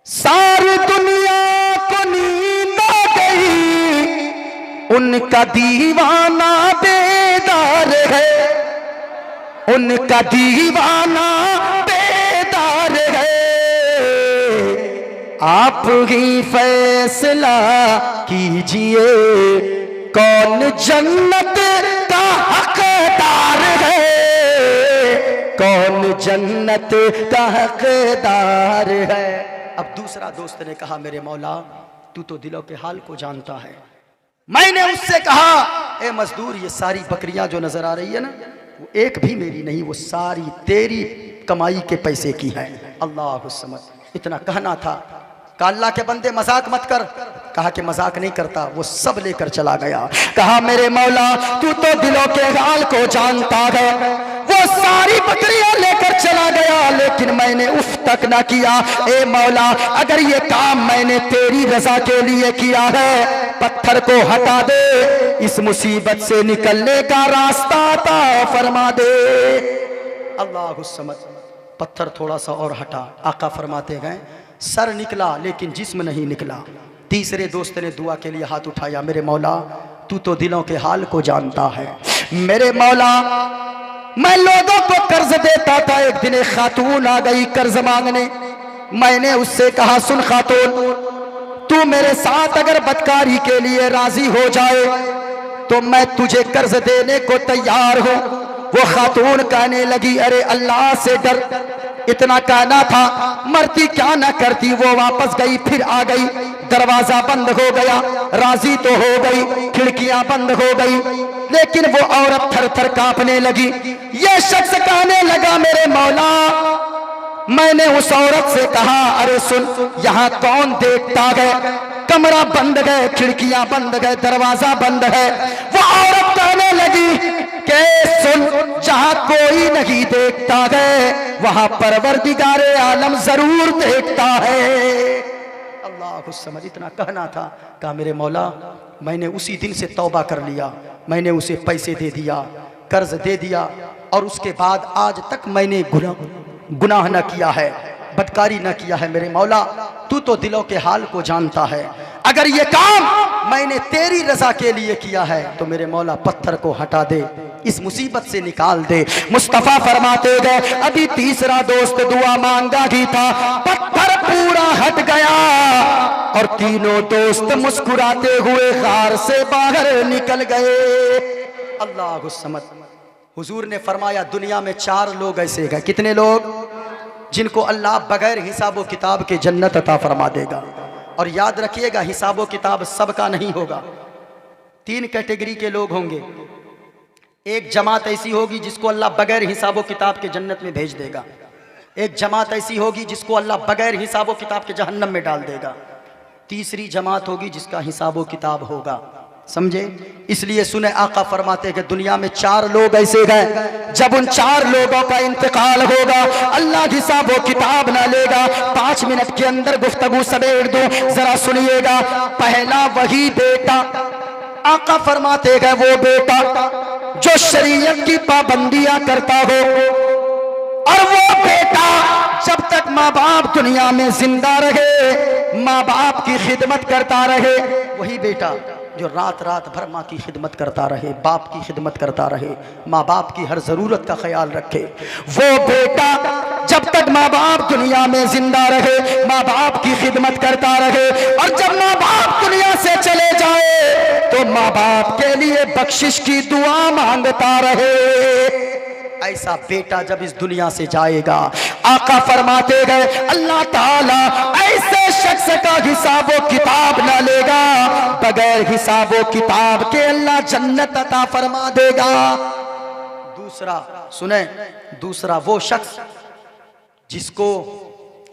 सारी दुनिया को नींद आ गई, उनका दीवाना बेदार है, उनका दीवाना बेदार है, आप ही फैसला कीजिए कौन जन्नत का हकदार है, कौन जन्नत का हकदार है। अब दूसरा दोस्त ने कहा, मेरे मौला तू तो दिलों के हाल को जानता है। मैंने उससे कहा, ए मजदूर, ये सारी बकरियां जो नजर आ रही है ना, वो एक भी मेरी नहीं, वो सारी तेरी कमाई के पैसे की है। अल्लाह समझ। इतना कहना था। कहा अल्लाह के बंदे मजाक मत कर। कहा कि मजाक नहीं करता। वो सब लेकर चला गया। कहा मेरे मौला तू तो दिलों के हाल को जानता है। वो सारी बकरियां लेकर चला गया, लेकिन मैंने उफ तक ना किया। ए मौला, अगर ये काम मैंने तेरी रजा के लिए किया है, पत्थर को हटा दे, इस मुसीबत से निकलने का रास्ता अता फरमा दे। अल्लाह समझ। पत्थर थोड़ा सा और हटा। आका फरमाते हैं सर निकला लेकिन जिस्म नहीं निकला। तीसरे दोस्त ने दुआ के लिए हाथ उठाया, मेरे मौला तू तो दिलों के हाल को जानता है। मेरे मौला मैं लोगों को कर्ज देता था, एक दिन एक खातून आ गई कर्ज मांगने। मैंने उससे कहा सुन खातून, तू मेरे साथ अगर बदकारी के लिए राजी हो जाए तो मैं तुझे कर्ज देने को तैयार हूं। वो खातून कहने लगी, अरे अल्लाह से डर, इतना कहना था, मरती क्या ना करती। वो वापस गई, फिर आ गई, दरवाजा बंद हो गया, राजी तो हो गई, खिड़कियां बंद हो गई, लेकिन वो औरत थर थर कांपने लगी। ये शख्स कहने लगा, मेरे मौला, मैंने उस औरत से कहा, अरे सुन, यहाँ कौन देखता है, कमरा बंद है, खिड़कियां बंद है, दरवाजा बंद है। वो औरत कहने लगी कि सुन, जहां कोई नहीं देखता है वहां परवरदिगारे आलम जरूर देखता है। अल्लाह को समझ, इतना कहना था। कहा, मेरे मौला, मैंने उसी दिन से तौबा कर लिया, मैंने उसे पैसे दे दिया, कर्ज दे दिया, और उसके बाद आज तक मैंने गुनाह न किया है, बदकारी न किया है। मेरे मौला, तू तो दिलों के हाल को जानता है। अगर ये काम मैंने तेरी रजा के लिए किया है तो मेरे मौला पत्थर को हटा दे, इस मुसीबत से निकाल दे। मुस्तफा फरमाते गए, अभी तीसरा दोस्त दुआ मांगा ही था, पत्थर पूरा हट गया और तीनों दोस्त मुस्कुराते हुए गार से बाहर निकल गए। अल्लाह समद। हुजूर ने फरमाया, दुनिया में 4 लोग ऐसे हैं। कितने लोग? जिनको अल्लाह बगैर हिसाबो किताब के जन्नत अता फरमा देगा। और याद रखिएगा, हिसाबो किताब सबका नहीं होगा। 3 कैटेगरी के लोग होंगे। एक जमात ऐसी होगी जिसको अल्लाह बगैर हिसाबो किताब के जन्नत में भेज देगा। एक जमात ऐसी होगी जिसको अल्लाह बगैर हिसाबो किताब के जहन्नम में डाल देगा। तीसरी जमात होगी जिसका हिसाबो किताब होगा। समझे? इसलिए सुने, आका फरमाते हैं कि दुनिया में 4 लोग ऐसे हैं, जब उन 4 लोगों का इंतकाल होगा, अल्लाह हिसाबो किताब ना लेगा। 5 मिनट के अंदर गुफ्तगू समेट दूं, जरा सुनिएगा। पहला वही बेटा, आका फरमाते हैं वो बेटा जो शरीयत की पाबंदियां करता हो, और वो बेटा जब तक माँ बाप दुनिया में जिंदा रहे, माँ बाप की खिदमत करता रहे। वही बेटा जो रात रात भर माँ की खिदमत करता रहे, बाप की खिदमत करता रहे, माँ बाप की हर जरूरत का ख्याल रखे। वो बेटा जब तक माँ बाप दुनिया में जिंदा रहे, माँ बाप की खिदमत करता रहे, और जब माँ बाप दुनिया से चले जाए तो माँ बाप के लिए बख्शिश की दुआ मांगता रहे। ऐसा बेटा जब इस दुनिया से जाएगा, आका फरमाते गए, अल्लाह ताला ऐसे शख्स का हिसाबो किताब ना लेगा, बगैर हिसाबो किताब के अल्लाह जन्नत अता फरमा देगा। दूसरा सुने, दूसरा वो शख्स जिसको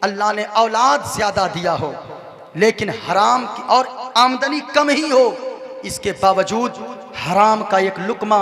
अल्लाह ने औलाद ज्यादा दिया हो, लेकिन हराम की और आमदनी कम ही हो, इसके बावजूद हराम का एक लुकमा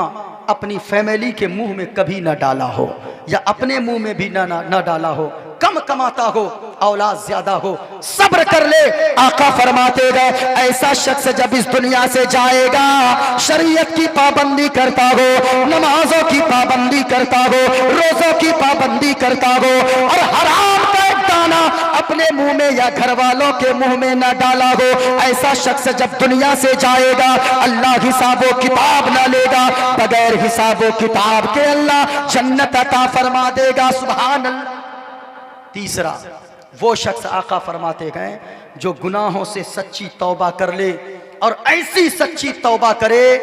अपनी फैमिली के मुंह में कभी ना डाला हो, या अपने मुंह में भी ना डाला हो, कम कमाता हो, औलाद ज्यादा हो, सब्र कर ले। आका फरमाते गए, ऐसा शख्स जब इस दुनिया से जाएगा, शरीयत की पाबंदी करता हो, नमाजों की पाबंदी करता हो, रोजों की पाबंदी करता हो, और हराम का एक दाना अपने मुंह में या घर वालों के मुंह में न डाला हो, ऐसा शख्स जब दुनिया से जाएगा, अल्लाह हिसाबो किताब न लेगा, बगैर हिसाबो किताब के अल्लाह जन्नत अता फरमा देगा। सुभान अल्लाह। तीसरा वो शख्स आका फरमाते गए जो गुनाहों से सच्ची तौबा कर ले, और ऐसी सच्ची तौबा करे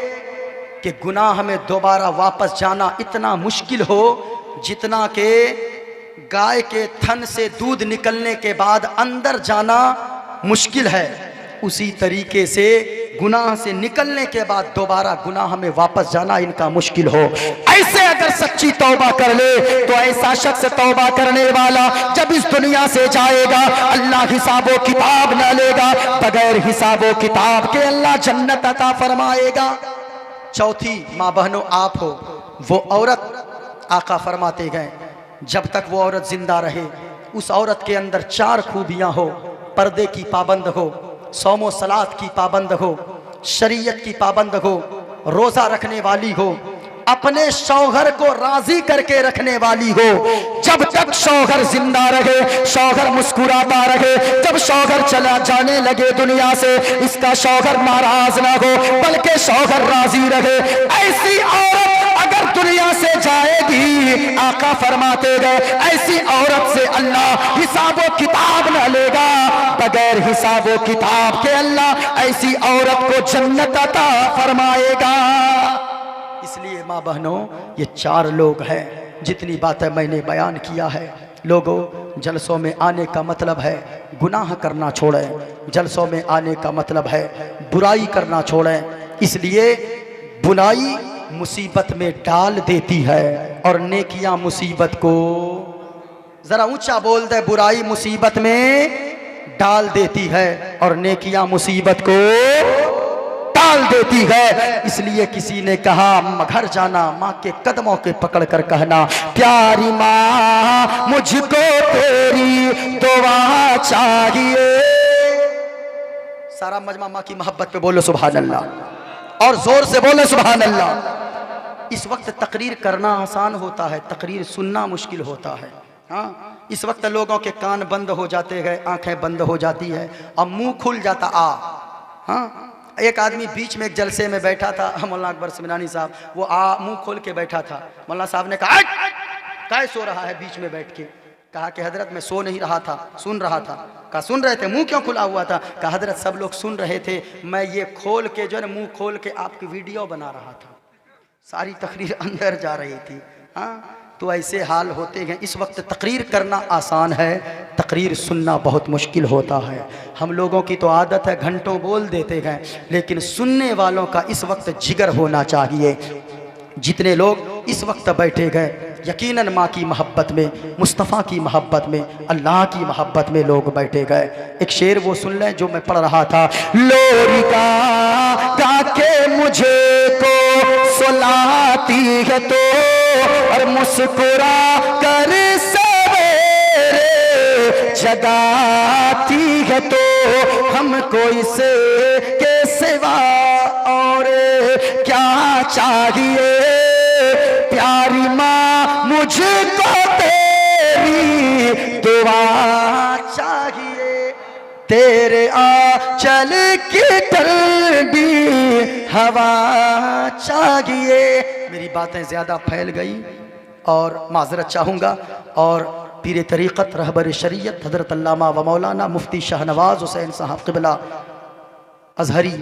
कि गुनाह में दोबारा वापस जाना इतना मुश्किल हो जितना कि गाय के थन से दूध निकलने के बाद अंदर जाना मुश्किल है, उसी तरीके से गुनाह से निकलने के बाद दोबारा गुनाह में वापस जाना इनका मुश्किल हो। ऐसे अगर सच्ची तौबा कर ले तो ऐसा शख्स तौबा करने वाला जब इस दुनिया से जाएगा, अल्लाह हिसाबो किताब न लेगा, बगैर हिसाबो किताब के अल्लाह जन्नत अता फरमाएगा। चौथी माँ बहनों आप हो, वो औरत आका फरमाते गए जब तक वो औरत जिंदा रहे, उस औरत के अंदर 4 खूबियां हो, पर्दे की पाबंद हो, सौमो सलात की पाबंद हो, शरीयत की पाबंद हो, रोजा रखने वाली हो, अपने शौहर को राजी करके रखने वाली हो। जब तक शौहर जिंदा रहे, शौहर मुस्कुराता रहे, जब शौहर चला जाने लगे दुनिया से, इसका शौहर नाराज ना हो बल्कि शौहर राजी रहे। ऐसी औरत अगर दुनिया से जाएगी, आका फरमाते गए ऐसी औरत से अल्लाह हिसाबो किताब न लेगा, बगैर हिसाब व किताब के अल्लाह ऐसी औरत को जन्नत अता फरमाएगा। इसलिए माँ बहनों, ये 4 लोग हैं। जितनी बातें मैंने बयान किया है, लोगों जलसों में आने का मतलब है गुनाह करना छोड़ें। जलसों में आने का मतलब है बुराई करना छोड़ें। इसलिए बुराई मुसीबत में डाल देती है और नेकियां मुसीबत को, जरा ऊंचा बोल दे, बुराई मुसीबत में डाल देती है और नेकियां मुसीबत को डाल देती है। इसलिए किसी ने कहा घर जाना, माँ के कदमों के पकड़ कर कहना, प्यारी माँ मुझको तेरी दुआ चाहिए। सारा मजमा माँ की मोहब्बत पे बोलो सुभान अल्लाह, और जोर से बोलो सुभान अल्लाह। इस वक्त तकरीर करना आसान होता है, तकरीर सुनना मुश्किल होता है। हाँ, इस वक्त लोगों के कान बंद हो जाते हैं, आंखें बंद हो जाती है और मुंह खुल जाता। हाँ, एक आदमी बीच में एक जलसे में बैठा था, मौलाना अकबर सिमरानी साहब, वो मुंह खोल के बैठा था। मौलाना साहब ने कहा काय सो रहा है बीच में बैठ के? कहा कि हजरत मैं सो नहीं रहा था, सुन रहा था। कहा सुन रहे थे, मुंह क्यों खुला हुआ था? कहा हजरत सब लोग सुन रहे थे, मैं ये खोल के जो है मुंह खोल के आपकी वीडियो बना रहा था, सारी तकरीर अंदर जा रही थी। हाँ, तो ऐसे हाल होते हैं। इस वक्त तकरीर करना आसान है, तकरीर सुनना बहुत मुश्किल होता है। हम लोगों की तो आदत है घंटों बोल देते हैं, लेकिन सुनने वालों का इस वक्त जिगर होना चाहिए। जितने लोग इस वक्त बैठे गए, यकीनन माँ की मोहब्बत में, मुस्तफ़ा की मोहब्बत में, अल्लाह की मोहब्बत में लोग बैठे गए। एक शेर वो सुन लें जो मैं पढ़ रहा था, लोरी गा के मुझे को सुलाती है तो और मुस्कुरा कर सवेरे जगाती है तो हमको इसे के सिवा और क्या चाहिए। प्यारी माँ मुझको तेरी दुआ चाहिए, तेरे आंचल की ठंडी हवा चाहिए। मेरी बातें ज़्यादा फैल गई और माजरत चाहूँगा। और पीर तरीक़त रहबर शरीयत हज़रत अल्लामा व मौलाना मुफ्ती शाहनवाज़ हुसैन साहब क़िबला अज़हरी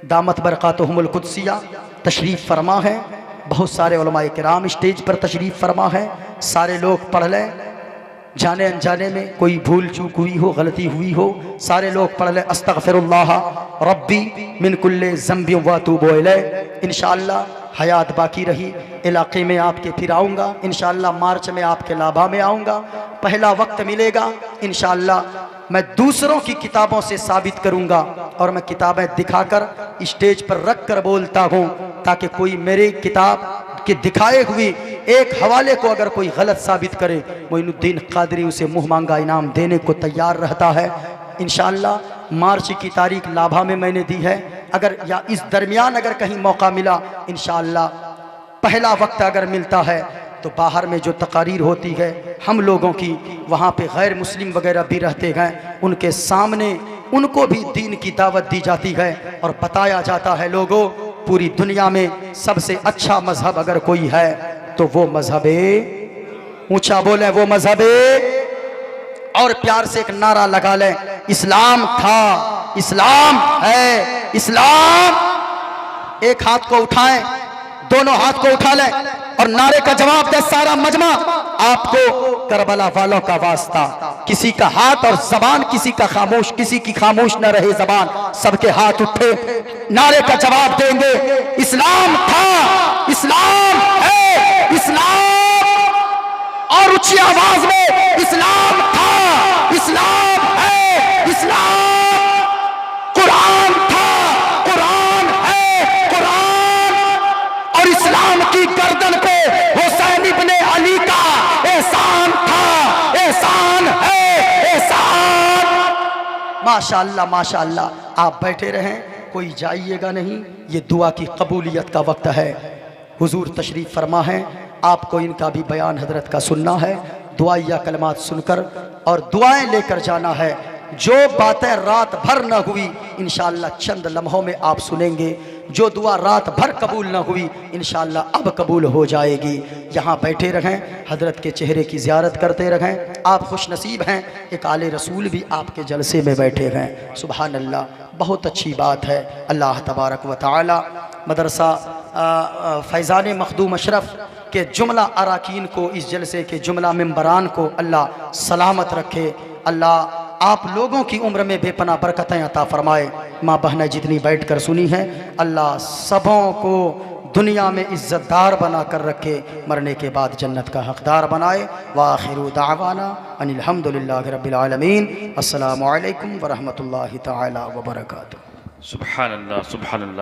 दामत बरक़ातुहुमुल क़ुद्सिया तशरीफ़ फरमा है। बहुत सारे उलमाए किराम स्टेज पर तशरीफ़ फरमा है। सारे लोग पढ़ लें, जाने अनजाने में कोई भूल चूक हुई हो, गलती हुई हो, सारे लोग पढ़ लें अस्तग़फ़िरुल्लाह रब्बी मिन कुल्ले ज़ंबि व अतूबु इलैह। इंशाअल्लाह हयात बाकी रही, इलाके में आपके फिर आऊँगा। इंशाअल्लाह मार्च में आपके लाभा में आऊँगा। पहला वक्त मिलेगा इंशाअल्लाह मैं दूसरों की किताबों से साबित करूँगा और मैं किताबें दिखाकर स्टेज पर रख कर बोलता हूँ, ताकि कोई मेरे किताब के दिखाए हुए एक हवाले को अगर कोई गलत साबित करे, मोइनुद्दीन क़ादरी उसे मुँह मांगा इनाम देने को तैयार रहता है। इंशाअल्लाह मार्च की तारीख लाभा में मैंने दी है। अगर या इस दरमियान अगर कहीं मौका मिला, इंशाअल्लाह पहला वक्त अगर मिलता है तो बाहर में जो तकारीर होती है हम लोगों की, वहाँ पे गैर मुस्लिम वगैरह भी रहते हैं, उनके सामने उनको भी दीन की दावत दी जाती है और बताया जाता है, लोगों पूरी दुनिया में सबसे अच्छा मजहब अगर कोई है तो वो मजहब, ऊंचा बोले वो मजहब, और प्यार से एक नारा लगा लें, इस्लाम था, इस्लाम है, इस्लाम। एक हाथ को उठाएं, दोनों हाथ को उठा लें और नारे का जवाब दे सारा मजमा। आपको करबला वालों का वास्ता, किसी का हाथ और जबान किसी का खामोश, किसी की खामोश न रहे जबान, सबके हाथ उठे, नारे का जवाब देंगे, इस्लाम था, इस्लाम है, इस्लाम, और ऊंची आवाज में इस्लाम था, इस्लाम है, इस्लाम, कुरान था, कुरान है, कुरान, और इस्लाम की गर्दन पे हुसैन इब्ने अली का एहसान था, एहसान है, एहसान। माशाअल्लाह माशाअल्लाह। आप बैठे रहें, कोई जाइएगा नहीं, ये दुआ की कबूलियत का वक्त है। हुजूर तशरीफ फरमा है, आपको इनका भी बयान हजरत का सुनना है, दुआया कलमात सुनकर और दुआएं लेकर जाना है। जो बातें रात भर न हुई इंशाअल्लाह चंद लम्हों में आप सुनेंगे। जो दुआ रात भर कबूल न हुई इंशाअल्लाह अब कबूल हो जाएगी। यहाँ बैठे रहें, हज़रत के चेहरे की ज़ियारत करते रहें। आप खुश नसीब हैं, एक आले रसूल भी आपके जलसे में बैठे हैं। सुबहान अल्लाह, बहुत अच्छी बात है। अल्लाह तबारक व तआला मदरसा फैज़ान मखदूम अशरफ के जुमला अराकीन को, इस जलसे के जुमला मेंबरान को अल्लाह सलामत रखे। अल्लाह आप लोगों की उम्र में बेपना बरकतें अता फरमाए। माँ बहनें जितनी बैठ कर सुनी हैं, अल्लाह सबों को दुनिया में इज़्ज़तदार बना कर रखे, मरने के बाद जन्नत का हक़दार बनाए। वाखिरु दावाना अनिल हम्दुलिल्लाहि रब्बिल आलमीन। अस्सलामु अलैकुम व रहमतुल्लाहि तआला व बरकातुहू। सुभान अल्लाह, सुभान अल्लाह।